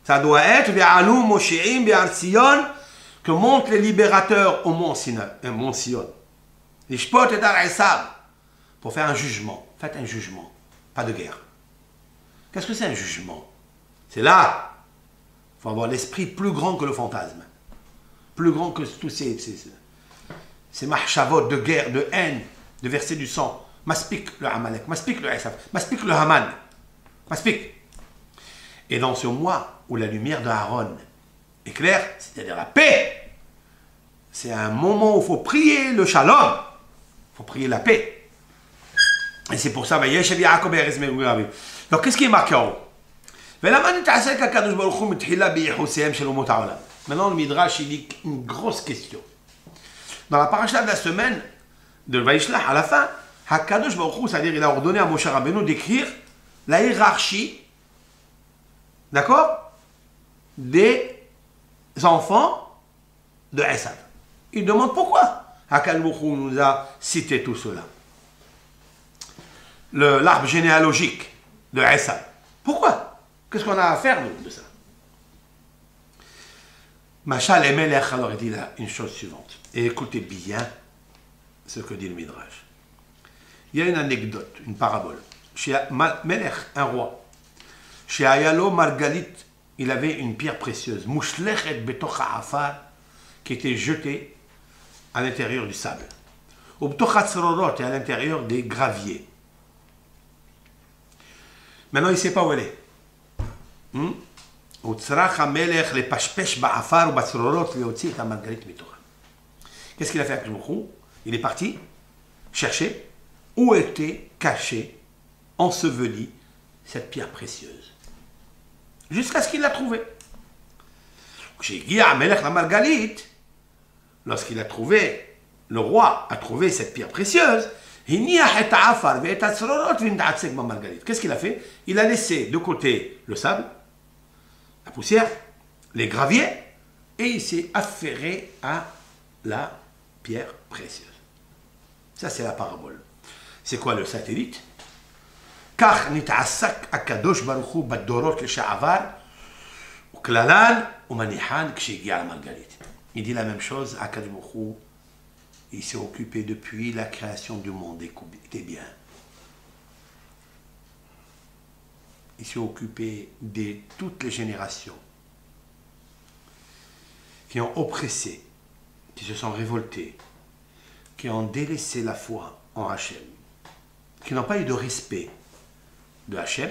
Ça doit être vers Alumoshéim Be'arsion que montent les libérateurs au Mont Sion. Les Shpot et Dar-Esab, pour faire un jugement. Faites un jugement, pas de guerre. Qu'est-ce que c'est un jugement? C'est là, il faut avoir l'esprit plus grand que le fantasme. Plus grand que tous ces mahshavot de guerre, de haine, de verser du sang. Maspik le Amalek, maspik le Esav, maspik le Haman. Maspik. Et dans ce mois où la lumière de Aaron est claire, c'est-à-dire la paix, c'est un moment où il faut prier le shalom. Il faut prier la paix. Et c'est pour ça, donc qu'est-ce qui est marqué en haut? Maintenant le Midrash il dit une grosse question. Dans la paracha de la semaine de Vaishlach, à la fin, Hakadosh Baruch Hu, c'est-à-dire il a ordonné à Moshe Rabbeinu d'écrire la hiérarchie, d'accord, des enfants de Esav. Il demande pourquoi Hakadosh Baruch Hu nous a cité tout cela. L'arbre généalogique de Esav. Pourquoi? Qu'est-ce qu'on a à faire nous, de ça? Machal et Melech, alors il dit là une chose suivante. Et écoutez bien ce que dit le Midrash. Il y a une anecdote, une parabole. Chez Melech, un roi, chez Ayalo Margalit, il avait une pierre précieuse, Mushlechet Betocha Afar, qui était jetée à l'intérieur du sable. Ou Betocha Tzrorot, et à l'intérieur des graviers. Maintenant, il ne sait pas où elle est. Qu'est-ce qu'il a fait avec le Baruch? Il est parti chercher où était cachée, ensevelie, cette pierre précieuse. Jusqu'à ce qu'il l'a trouvée. Lorsqu'il a trouvé, le roi a trouvé cette pierre précieuse, qu'est-ce qu'il a fait? Il a laissé de côté le sable, la poussière, les graviers, et il s'est affairé à la pierre précieuse. Ça, c'est la parabole. C'est quoi le satellite? Car nit'assak akadosh baruch hu b'dorot l'sha'avar uklalan umanihan kshigia la Margalit. Il dit la même chose à Akadosh baruch hu. Il s'est occupé depuis la création du monde des biens. Il s'est occupé de toutes les générations qui ont oppressé, qui se sont révoltés, qui ont délaissé la foi en Hachem, qui n'ont pas eu de respect de Hachem.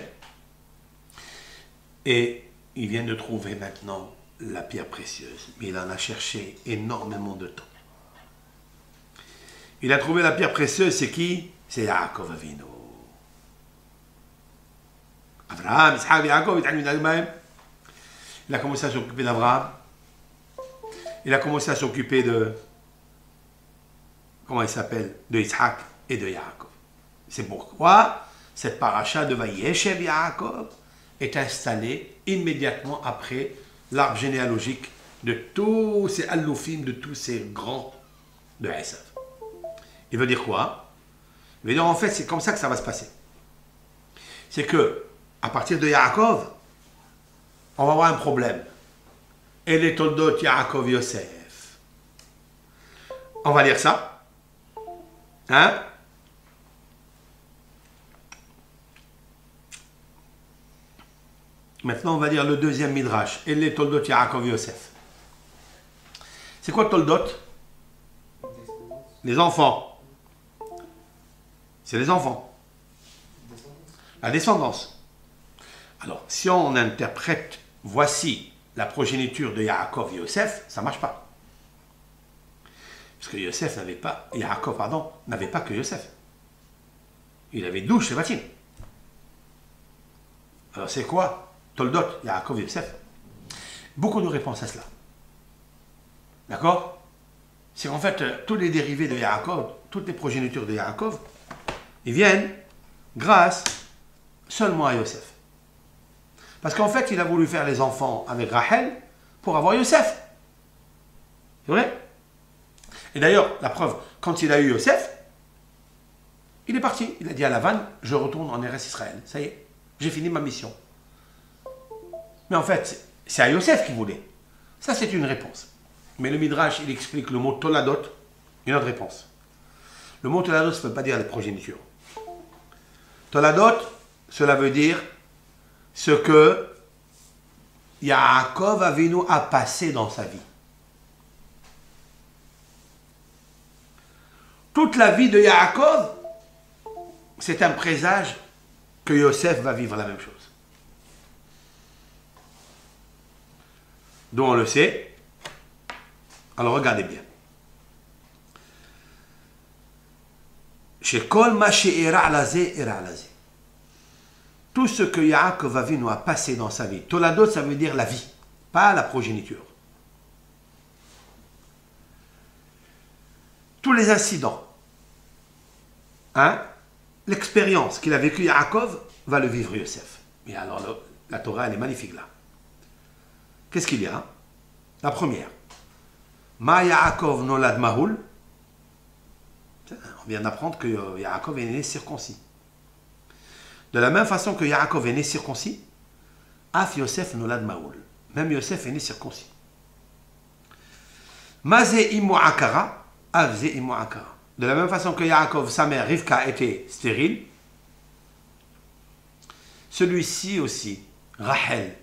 Et il vient de trouver maintenant la pierre précieuse. Mais il en a cherché énormément de temps. Il a trouvé la pierre précieuse, c'est qui? C'est Yaakov Avinu. Abraham, Ishaq, Yaakov, il a commencé à s'occuper d'Abraham. Il a commencé à s'occuper de, comment il s'appelle, de Ishaq et de Yaakov. C'est pourquoi cette paracha de Vayeshev Yaakov est installée immédiatement après l'arbre généalogique de tous ces Alloufim, de tous ces grands de Esav. Il veut dire quoi? Il veut dire en fait c'est comme ça que ça va se passer. C'est que à partir de Yaakov, on va avoir un problème. Et les Toldot Yaakov Yosef. On va lire ça. Hein? Maintenant, on va lire le deuxième Midrash. Et les Toldot Yaakov Yosef. C'est quoi Toldot? Les enfants. C'est les enfants. La descendance. Alors, si on interprète, voici la progéniture de Yaakov et Yosef, ça ne marche pas. Parce que Yosef n'avait pas, Yaakov, pardon, n'avait pas que Yosef. Il avait 12 Shevatim. Alors, c'est quoi Toldot, Yaakov et Yosef? Beaucoup de réponses à cela. D'accord? C'est qu'en fait, tous les dérivés de Yaakov, toutes les progénitures de Yaakov, ils viennent grâce seulement à Yosef. Parce qu'en fait, il a voulu faire les enfants avec Rachel pour avoir Yosef. C'est vrai? Et d'ailleurs, la preuve, quand il a eu Yosef, il est parti. Il a dit à Lavan, je retourne en Eretz Israël. Ça y est, j'ai fini ma mission. Mais en fait, c'est à Yosef qu'il voulait. Ça, c'est une réponse. Mais le Midrash, il explique le mot Toladot, une autre réponse. Le mot Toladot, ça ne veut pas dire les progénitures. Toladot, cela veut dire ce que Yaakov Avinu a passé dans sa vie. Toute la vie de Yaakov, c'est un présage que Yosef va vivre la même chose. Donc on le sait. Alors regardez bien. Chez Kol Maché Era Lazé, Era Lazé. Tout ce que Yaakov Avinu a passé dans sa vie. Toladot, ça veut dire la vie, pas la progéniture. Tous les incidents, hein, l'expérience qu'il a vécu Yaakov, va le vivre Yosef. Mais alors, la Torah, elle est magnifique là. Qu'est-ce qu'il y a? La première. Ma Yaakov nolad Mahoul. On vient d'apprendre que Yaakov est né circoncis. De la même façon que Yaakov est né circoncis, Af Yosef nolad Mahoul. Même Yosef est né circoncis. Mazé imu akara, Avze imu akara. De la même façon que Yaakov, sa mère Rivka, était stérile, celui-ci aussi, Rachel,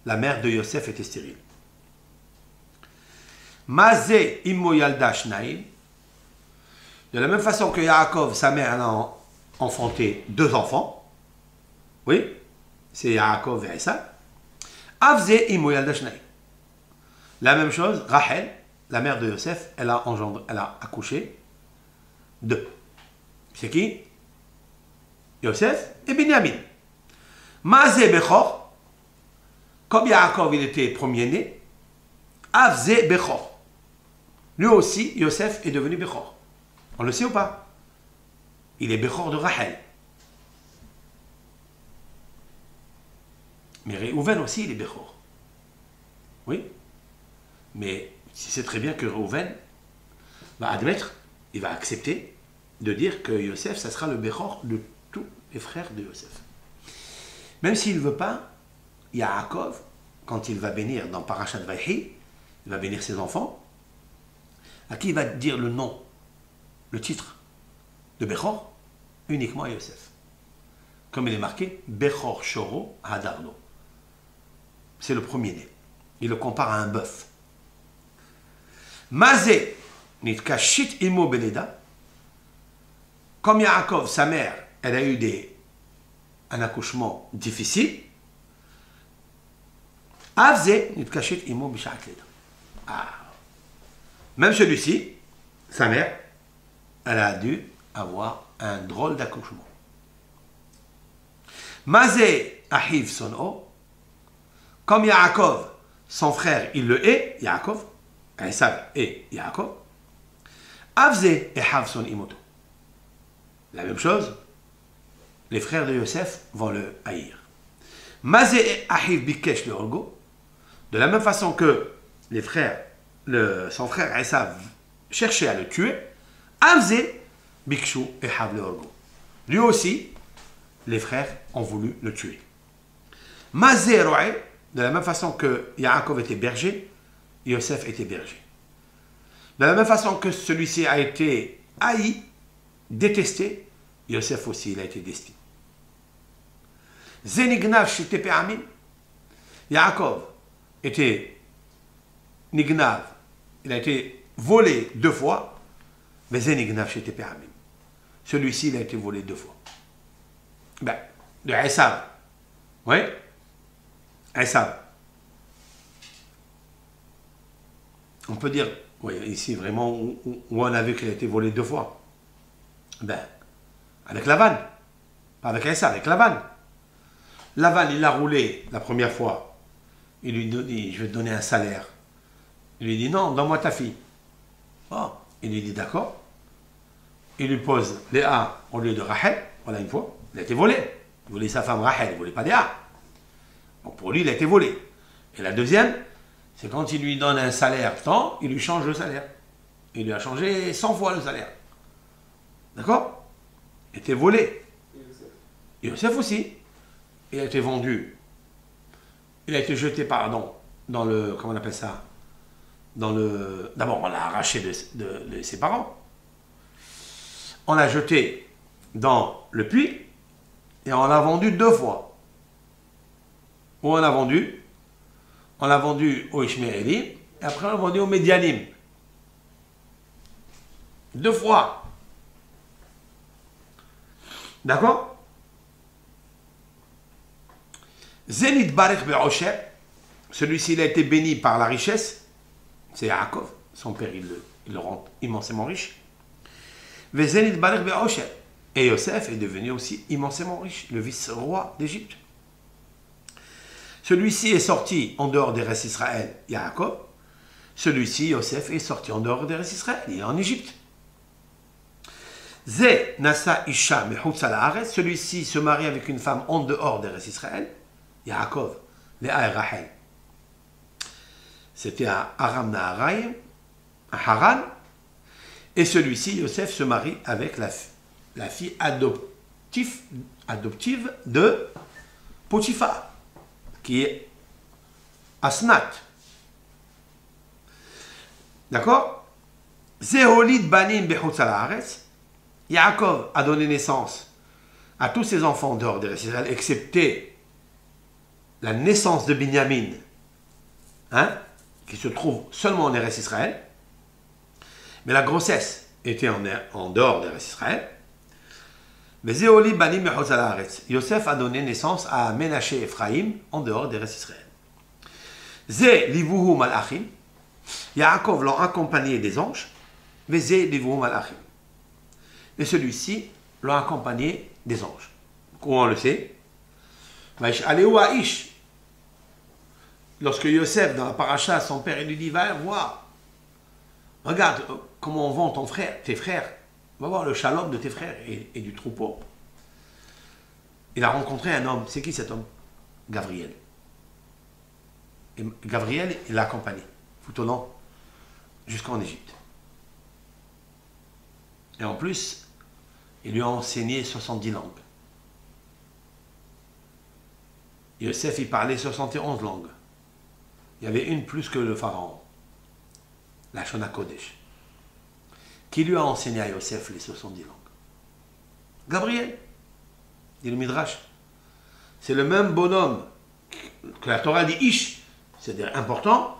la mère de Yosef, était stérile. Mazé imu yalda shnaim. De la même façon que Yaakov, sa mère, a enfanté 2 enfants. Oui, c'est Yaakov et Esav. Avze imo yalda shnai. La même chose, Rachel, la mère de Yosef, elle a accouché de. C'est qui? Yosef et Binyamin. Mazé Bechor, comme Yaakov il était premier-né, Avze Bechor. Lui aussi, Yosef est devenu Bechor. On le sait ou pas? Il est Bechor de Rachel. Mais Réhouven aussi, il est Bechor. Oui. Mais tu sais très bien que Réhouven va admettre, il va accepter de dire que Yosef, ça sera le Bechor de tous les frères de Yosef. Même s'il ne veut pas, Yaakov, quand il va bénir dans Parashat Vayhi, il va bénir ses enfants, à qui il va dire le nom, le titre de Bechor, uniquement à Yosef. Comme il est marqué, Bechor Shoro Hadarno. C'est le premier-né. Il le compare à un bœuf. Mazé nitkashit imo beleda. Comme Yaakov, sa mère, elle a eu un accouchement difficile. Avze nitkashit imo bishat leda. Même celui-ci, sa mère, elle a dû avoir un drôle d'accouchement. Mazé ahiv sono. Comme Yaakov, son frère, il le hait, Yaakov, Esav et Yaakov, Avze et Havson imoto. La même chose, les frères de Yosef vont le haïr. Mazé et Ahiv bikesh le orgo, de la même façon que les frères, son frère Esav cherchait à le tuer, Avze bikshu et Hav le orgo. Lui aussi, les frères ont voulu le tuer. Mazé roe, de la même façon que Yaakov était berger, Yosef était berger. De la même façon que celui-ci a été haï, détesté, Yosef aussi, il a été destiné. Zenignav shitepe amin. Yaakov était nignav, il a été volé 2 fois, mais Zenignav shitepe amin. Celui-ci, il a été volé 2 fois. Ben, de Esav. Oui? Esav. On peut dire, oui, ici vraiment, où on a vu qu'il a été volé 2 fois. Ben, avec Lavan. Pas avec Esav, avec Lavan. Lavan, il l'a roulé la première fois. Il lui dit, je vais te donner un salaire. Il lui dit, non, donne-moi ta fille. Oh, il lui dit, d'accord. Il lui pose Léa au lieu de Rachel. Voilà une fois. Il a été volé. Il voulait sa femme Rachel, il ne voulait pas Léa. Donc pour lui, il a été volé. Et la deuxième, c'est quand il lui donne un salaire tant, il lui change le salaire. Il lui a changé 100 fois le salaire. D'accord? Il a été volé. Et Yosef aussi. Il a été vendu. Il a été jeté, pardon, dans le, comment on appelle ça? D'abord, on l'a arraché de ses parents. On l'a jeté dans le puits et on l'a vendu 2 fois. Où on l'a vendu? On l'a vendu aux Ishmaélim et après on l'a vendu aux Médianim. 2 fois. D'accord? Zénith Barek Be'osher, celui-ci il a été béni par la richesse, c'est Yaakov, son père il le rend immensément riche. Zénith Barek Be'osher, et Yosef est devenu aussi immensément riche, le vice-roi d'Égypte. Celui-ci est sorti en dehors des restes d'Israël, Yaakov. Celui-ci, Yosef, est sorti en dehors des restes d'Israël, il est en Égypte. Zé Nasa Isha Mechutz al-Haaretz, celui-ci se marie avec une femme en dehors des restes d'Israël, Yaakov, Léa et Rachel. C'était à Aram Naharaim, à Haran. Et celui-ci, Yosef, se marie avec la fille adoptive de Potiphar, qui est Asnat. D'accord? Zéholid Banim Bechutz al-Haaretz. Yaakov a donné naissance à tous ses enfants dehors des restes d'Israël, excepté la naissance de Binyamin, qui se trouve seulement en restes d'Israël. Mais la grossesse était en dehors des restes d'Israël. Mais Zéoli Banim Mechutz al-Haaretz. Yosef a donné naissance à Ménaché et Ephraïm en dehors des restes d'Israël. Zé livuhu malachim. Yaakov l'a accompagné des anges. Vezé livuhu malachim. Et celui-ci l'a accompagné des anges. Comment on le sait? Lorsque Yosef, dans la paracha, son père, il lui dit, va voir. Regarde comment on vend ton frère, tes frères. Va voir le shalom de tes frères et du troupeau. Il a rencontré un homme. C'est qui cet homme? Gabriel. Et Gabriel, il l'a accompagné, tout au long, jusqu'en Égypte. Et en plus, il lui a enseigné 70 langues. Yosef, il parlait 71 langues. Il y avait une plus que le pharaon, la Shona Kodesh. Qui lui a enseigné à Yosef les 70 langues? Gabriel, dit le Midrash. C'est le même bonhomme que la Torah dit Ish, c'est-à-dire important.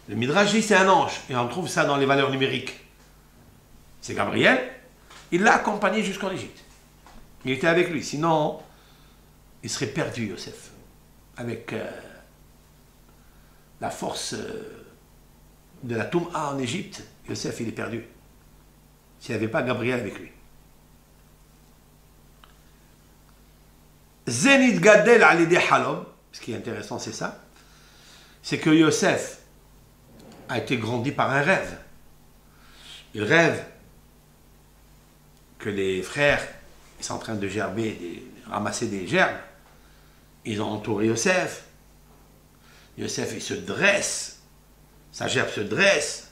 Le Midrash dit c'est un ange, et on trouve ça dans les valeurs numériques. C'est Gabriel, il l'a accompagné jusqu'en Égypte. Il était avec lui, sinon il serait perdu, Yosef. Avec la force de la Toum'a en Égypte, Yosef il est perdu. S'il n'y avait pas Gabriel avec lui. Zenit Gadel alidé Halom, ce qui est intéressant c'est ça, c'est que Yosef a été grandi par un rêve. Il rêve que les frères ils sont en train de gerber, de ramasser des gerbes. Ils ont entouré Yosef. Yosef il se dresse, sa gerbe se dresse,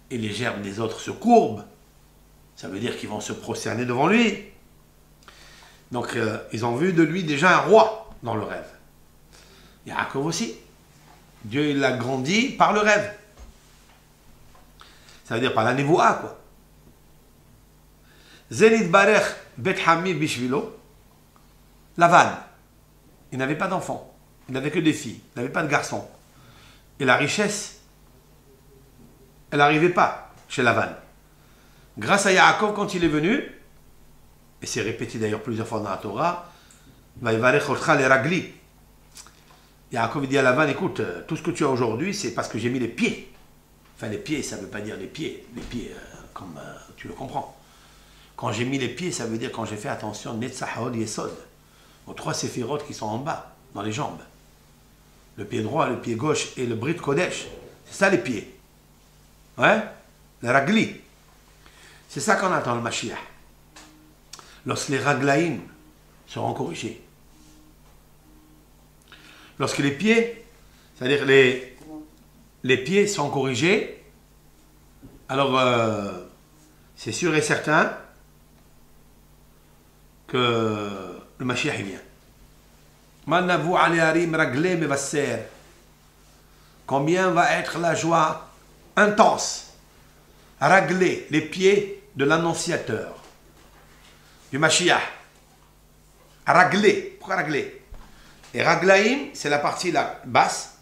et les gerbes des autres se courbent. Ça veut dire qu'ils vont se prosterner devant lui. Donc, ils ont vu de lui déjà un roi dans le rêve. Yaakov aussi. Dieu, il l'a grandi par le rêve. Ça veut dire par la névoa, quoi. Zenit Barech Bet Hami Bishvilo. Lavan. Il n'avait pas d'enfants. Il n'avait que des filles. Il n'avait pas de garçons. Et la richesse, elle n'arrivait pas chez Lavan. Grâce à Yaakov, quand il est venu, et c'est répété d'ailleurs plusieurs fois dans la Torah, Yaakov dit à Lavan, écoute, tout ce que tu as aujourd'hui, c'est parce que j'ai mis les pieds. Enfin, les pieds, ça ne veut pas dire les pieds comme tu le comprends. Quand j'ai mis les pieds, ça veut dire quand j'ai fait attention, Netzach Hod Yesod, aux 3 séphirotes qui sont en bas, dans les jambes. Le pied droit, le pied gauche et le Brit Kodesh. C'est ça les pieds. Ouais? Le ragli. C'est ça qu'on attend le Mashiach. Lorsque les raglaïm seront corrigés. Lorsque les pieds, c'est-à-dire les pieds sont corrigés, alors c'est sûr et certain que le Mashiach il vient. Combien va être la joie intense à ragler les pieds de l'annonciateur, du Mashiach. À ragler. Pourquoi ragler? Et raglaïm, c'est la partie la basse.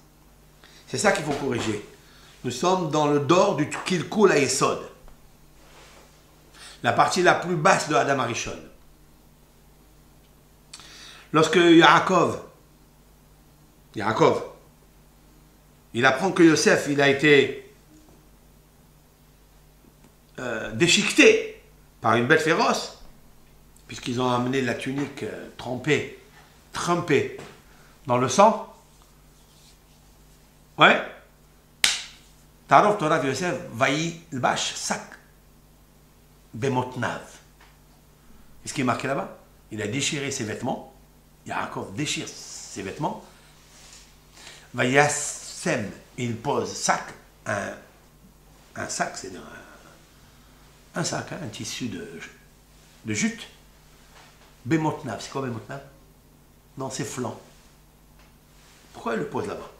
C'est ça qu'il faut corriger. Nous sommes dans le dor du Kilkul Yesod. La partie la plus basse de Adam Arishon. Lorsque Yaakov, il apprend que Yosef, il a été déchiqueté par une bête féroce, puisqu'ils ont amené la tunique trempée dans le sang. Ouais. Tarov Torah Yosef, Vaï Lbash Sak Bemotnav. Qu'est-ce qui est marqué là-bas? Il a déchiré ses vêtements. Yaakov déchire ses vêtements. Vayassem, il pose sac, un sac, c'est un sac, un tissu de jute. Bemotnav, c'est quoi Bemotnav? Dans ses flancs. Pourquoi il le pose là-bas?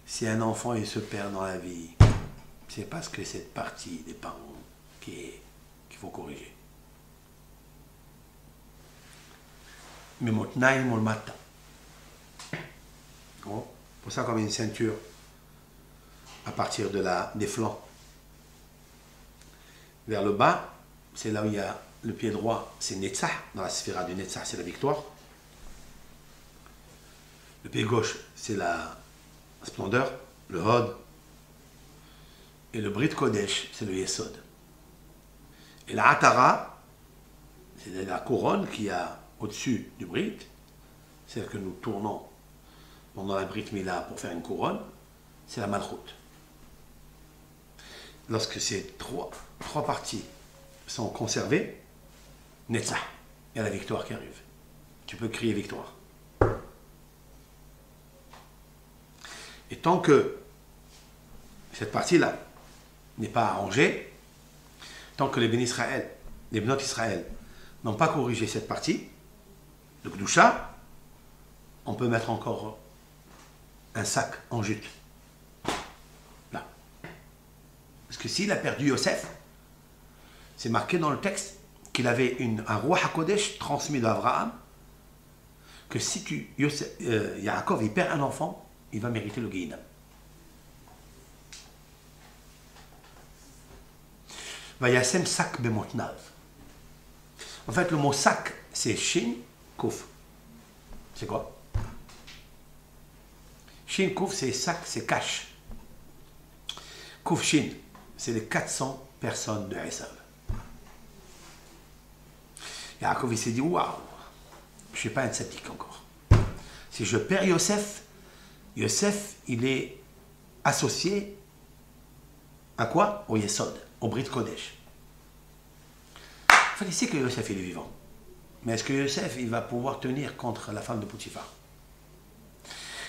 Si un enfant il se perd dans la vie, c'est parce que cette partie des parents qu'il faut corriger. Mais motnaim ol mata. Pour ça, comme une ceinture à partir des flancs. Vers le bas, c'est là où il y a le pied droit, c'est Netzach, dans la sphère du Netzach, c'est la victoire. Le pied gauche, c'est la splendeur, le Hod. Et le Brit Kodesh, c'est le Yesod. Et la Atara, c'est la couronne qu'il y a au-dessus du Brit, celle que nous tournons pendant la Brit Mila pour faire une couronne, c'est la Malchut. Lorsque ces trois parties sont conservées, Netzach, il y a la victoire qui arrive. Tu peux crier victoire. Et tant que cette partie-là n'est pas arrangée, tant que les bénis Israël, les Bnot Israël, n'ont pas corrigé cette partie, le Kdusha, on peut mettre encore un sac en jute. Là. Parce que s'il a perdu Yosef, c'est marqué dans le texte qu'il avait un roi HaKodesh transmis d'Abraham, que si Yaakov il perd un enfant, il va mériter le Guéhinam. Vayasem sak bemotnav. En fait, le mot sac, c'est shin, kouf. C'est quoi? Shin, kouf, c'est sac, c'est cache. Kouf, shin, c'est les 400 personnes de Esav. Yaakov, il s'est dit, waouh, je ne suis pas un tzaddik encore. Si je perds Yosef, il est associé à quoi? Au Yesod, au Brit Kodesh. Il fallait dire que Yosef il est vivant. Mais est-ce que Yosef il va pouvoir tenir contre la femme de Potiphar?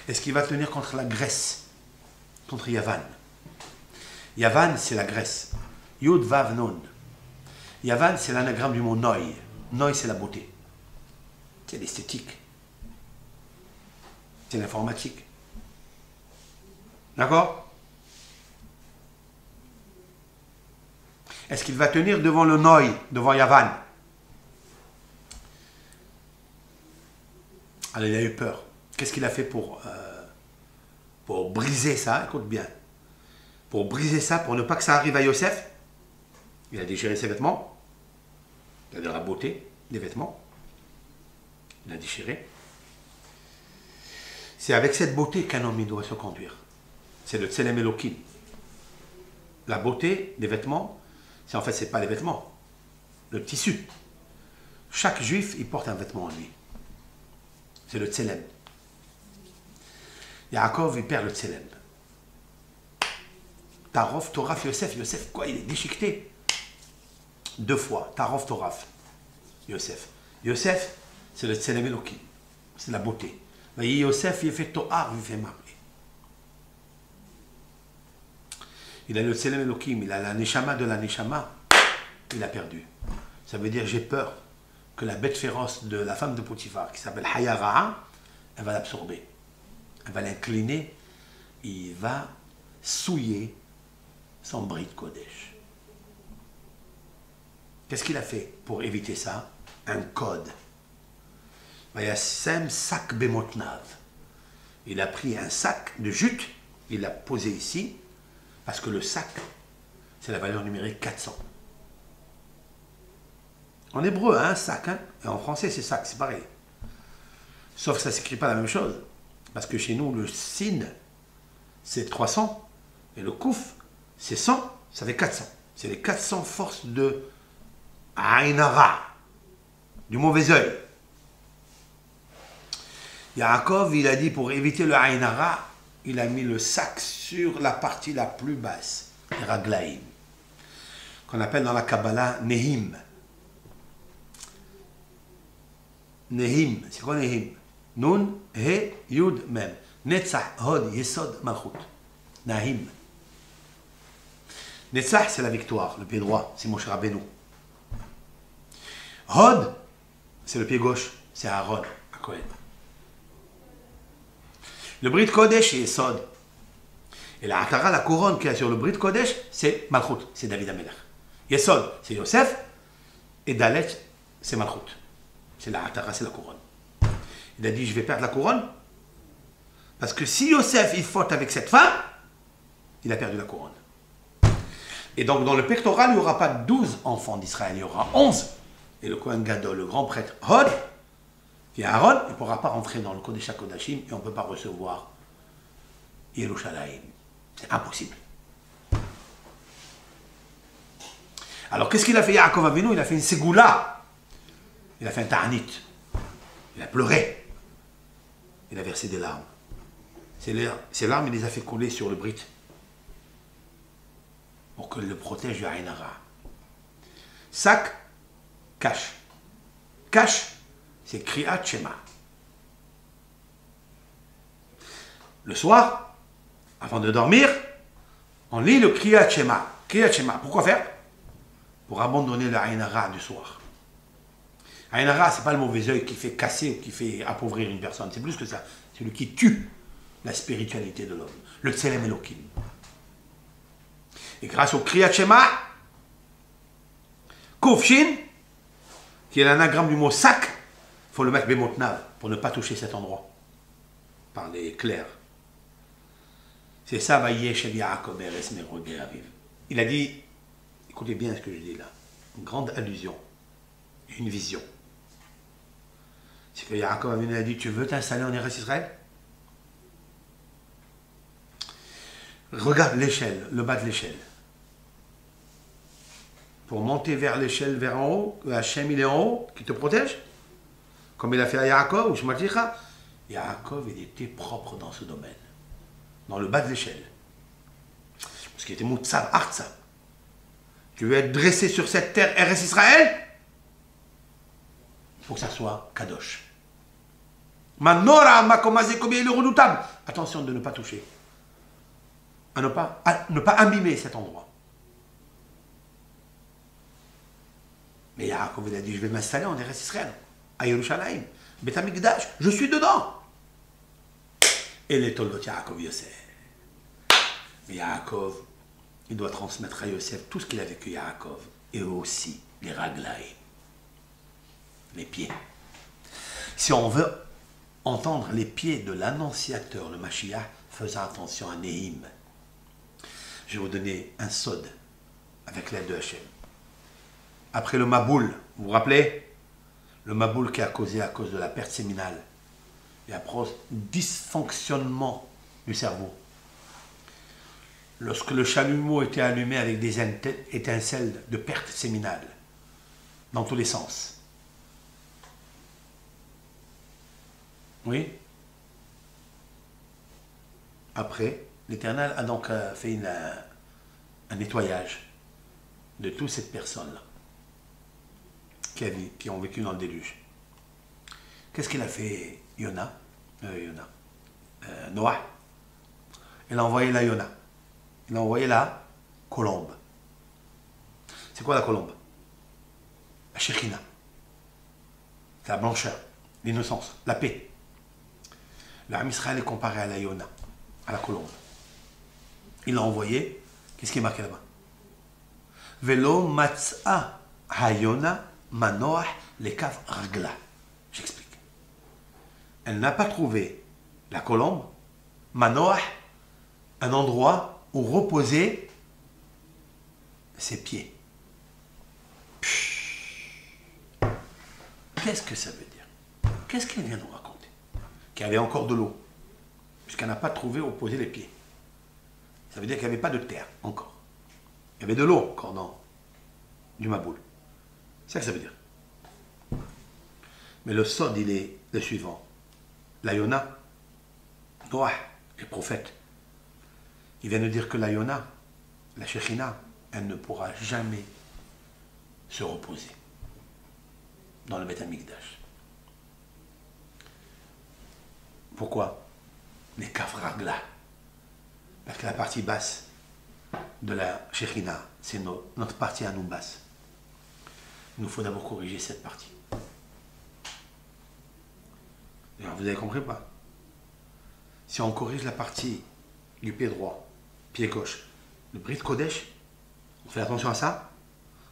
Est-ce qu'il va tenir contre la Grèce? Contre Yavan? Yavan, c'est la Grèce. Yud, Vav, Nun. Yavan, c'est l'anagramme du mot Noi. Noi, c'est la beauté. C'est l'esthétique. C'est l'informatique. D'accord? Est-ce qu'il va tenir devant le Noi, devant Yavan? Alors il a eu peur. Qu'est-ce qu'il a fait pour briser ça? Écoute bien. Pour briser ça, pour ne pas que ça arrive à Yosef, il a déchiré ses vêtements. Il a de la beauté, des vêtements. Il a déchiré. C'est avec cette beauté qu'un homme il doit se conduire. C'est le Tselem Elohim. La beauté des vêtements, en fait, ce n'est pas les vêtements, le tissu. Chaque juif, il porte un vêtement en lui. C'est le Tselem. Yaakov, il perd le Tselem. Tarov, Toraf, Yosef. Yosef, quoi? Il est déchiqueté. 2 fois. Tarov, Toraf. Yosef. Yosef, c'est le Tselem Elohim. C'est la beauté. Mais Yosef, il fait Toar, il fait Marlé. Il a le Tselem Elohim, il a la Neshama de la Neshama. Il a perdu. Ça veut dire, j'ai peur que la bête féroce de la femme de Potiphar, qui s'appelle Hayara, elle va l'absorber. Elle va l'incliner. Il va souiller son Brit Kodesh. Qu'est-ce qu'il a fait pour éviter ça? Un code. Vayasem sak bemotnav. Il a pris un sac de jute, il l'a posé ici, parce que le sac, c'est la valeur numérique 400. En hébreu, un sac, hein? Et en français, c'est sac, c'est pareil. Sauf que ça ne s'écrit pas la même chose. Parce que chez nous, le sin, c'est 300, et le kouf, c'est 100, ça fait 400. C'est les 400 forces de Ainara, du mauvais œil. Yaakov, il a dit, pour éviter le Ainara, il a mis le sac sur la partie la plus basse, les Raglaïm, qu'on appelle dans la Kabbalah Nehim. Nehim, c'est quoi Nehim? Nun, He, Yud, Mem. Netzach, Hod, Yesod, Malchut. Nahim. Netzach, c'est la victoire, le pied droit, c'est Moshe Rabbeinu. Hod, c'est le pied gauche, c'est Aaron, à Kohen. Le Brit Kodesh, c'est Yesod. Et la Atara, la couronne qu'il y a sur le Brit Kodesh, c'est Malchut, c'est David Amelech. Yesod, c'est Yosef. Et Dalet, c'est Malchut. C'est la Atara, c'est la couronne. Il a dit, je vais perdre la couronne. Parce que si Yosef, il faute avec cette femme, il a perdu la couronne. Et donc, dans le pectoral, il n'y aura pas 12 enfants d'Israël, il y aura 11. Et le Kohen Gadol, le grand prêtre Hod, Et Aaron, il ne pourra pas rentrer dans le Kodesh HaKodashim et on ne peut pas recevoir Yerushalayim. C'est impossible. Alors qu'est-ce qu'il a fait Yaakov Avinu? Il a fait une ségoula. Il a fait un ta'anit. Il a pleuré. Il a versé des larmes. Ces larmes, il les a fait couler sur le brit. Pour qu'il le protège du Aïn Hara. Sac, cache. Cache, c'est Kriyat Shema. Le soir, avant de dormir, on lit le Kriyat Shema. Kriyat Shema, pourquoi faire? Pour abandonner le Aïn Hara du soir. Aïn Hara, ce n'est pas le mauvais œil qui fait casser ou qui fait appauvrir une personne. C'est plus que ça. C'est celui qui tue la spiritualité de l'homme. Le Tselem Elohim. Et grâce au Kriyat Shema, Kovshin, qui est l'anagramme du mot sac, il faut le mettre Bemotnav pour ne pas toucher cet endroit par les clairs. C'est ça, Vayesh Yaakov Eres Merogé Aviv. Il a dit, écoutez bien ce que je dis là, une grande allusion, une vision. C'est que Yaakov Avinu a dit, tu veux t'installer en Eretz Israël? Regarde l'échelle, le bas de l'échelle. Pour monter vers l'échelle, vers en haut, Hachem il est en haut, qui te protège, comme il a fait à Yaakov, ou Shmaticha. Yaakov, il était propre dans ce domaine, dans le bas de l'échelle. Parce qu'il était Moutsav, Artsav. Tu veux être dressé sur cette terre, Eretz Israël? Il faut que ça soit Kadosh. Manora, Makomazé, combien il est redoutable. Attention de ne pas toucher. À ne pas abîmer cet endroit. Mais Yaakov, il a dit, je vais m'installer en Eretz Israël, à Yerushalayim, Beth Amikdash, je suis dedans. Et les Toldot Yaakov Yosef. Mais Yaakov, il doit transmettre à Yosef tout ce qu'il a vécu Yaakov, et aussi les raglaïm, les pieds. Si on veut entendre les pieds de l'annonciateur, le Mashiach, faisons attention à Nehim. Je vais vous donner un sod avec l'aide de Hachem. Après le Maboul, vous vous rappelez? Le Maboul qui a causé à cause de la perte séminale et après dysfonctionnement du cerveau. Lorsque le chalumeau était allumé avec des étincelles de perte séminale dans tous les sens. Oui? Après, l'Éternel a donc fait un nettoyage de toutes ces personnes-là qui ont vécu dans le déluge. Qu'est-ce qu'il a fait Noah? Il a envoyé la Yona. Il a envoyé la colombe. C'est quoi la colombe? La Shekhina. C'est la blancheur, l'innocence, la paix. L'âme Israël est comparé à la Yona, à la colombe. Il l'a envoyé. Qu'est-ce qui est marqué là-bas? Velo matzah hayona manoah lekav ragla. J'explique. Elle n'a pas trouvé la colombe, manoah, un endroit où reposer ses pieds. Qu'est-ce que ça veut dire? Qu'est-ce qu'elle vient nous raconter? Qu'il y avait encore de l'eau, puisqu'elle n'a pas trouvé où poser les pieds. Ça veut dire qu'il n'y avait pas de terre encore. Il y avait de l'eau encore dans du Maboul. C'est ça que ça veut dire. Mais le sod, il est le suivant. La Yona, Noah, le prophète, il vient de dire que la Yona, la Shekhina, elle ne pourra jamais se reposer dans le Beth Amikdash. Pourquoi? Les Kafragla. Parce que la partie basse de la Shekhina, c'est notre partie à nous basse. Il nous faut d'abord corriger cette partie. Alors, vous avez compris ou pas? Si on corrige la partie du pied droit, pied gauche, le Brit Kodesh, on fait attention à ça,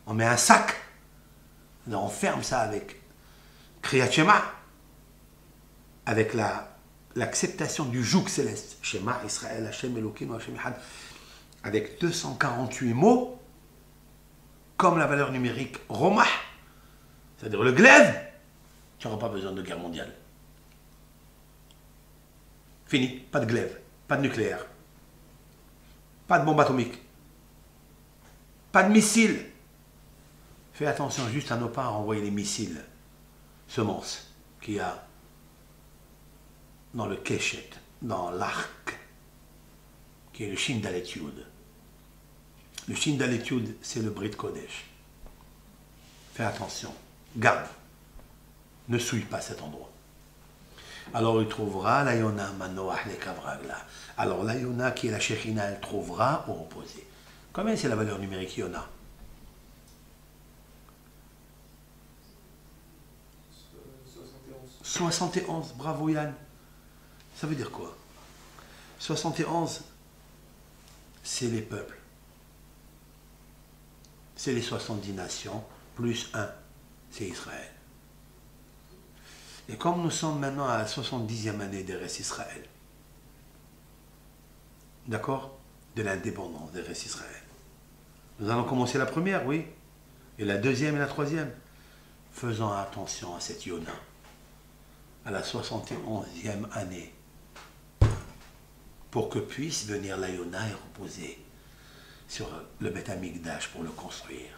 on met un sac, on ferme ça avec Kriyat Shema, avec l'acceptation du joug céleste, Shema Israël, Hashem Elohim, Hashem Echad, avec 248 mots, comme la valeur numérique Romah, c'est-à-dire le glaive, tu n'auras pas besoin de guerre mondiale. Fini. Pas de glaive, pas de nucléaire, pas de bombe atomique, pas de missiles. Fais attention juste à ne pas envoyer les missiles semences qu'il y a dans le Keshet, dans l'arc, qui est le Shin d'Aletyud. Le Shin d'Aletyud, c'est le Brit Kodesh. Fais attention, garde, ne souille pas cet endroit. Alors il trouvera la Yona Manoach le Kavragla. Alors la Yona qui est la Shekhinah, elle trouvera au reposer. Combien c'est la valeur numérique Yona? 71, bravo Yann. Ça veut dire quoi? 71, c'est les peuples. C'est les 70 nations, plus 1, c'est Israël. Et comme nous sommes maintenant à la 70e année d'Eretz Israël, d'accord? De l'indépendance d'Eretz Israël. Nous allons commencer la première, oui. Et la deuxième et la troisième. Faisons attention à cette Yona. À la 71e année. Pour que puisse venir la Yona et reposer sur le Beth Amikdash pour le construire.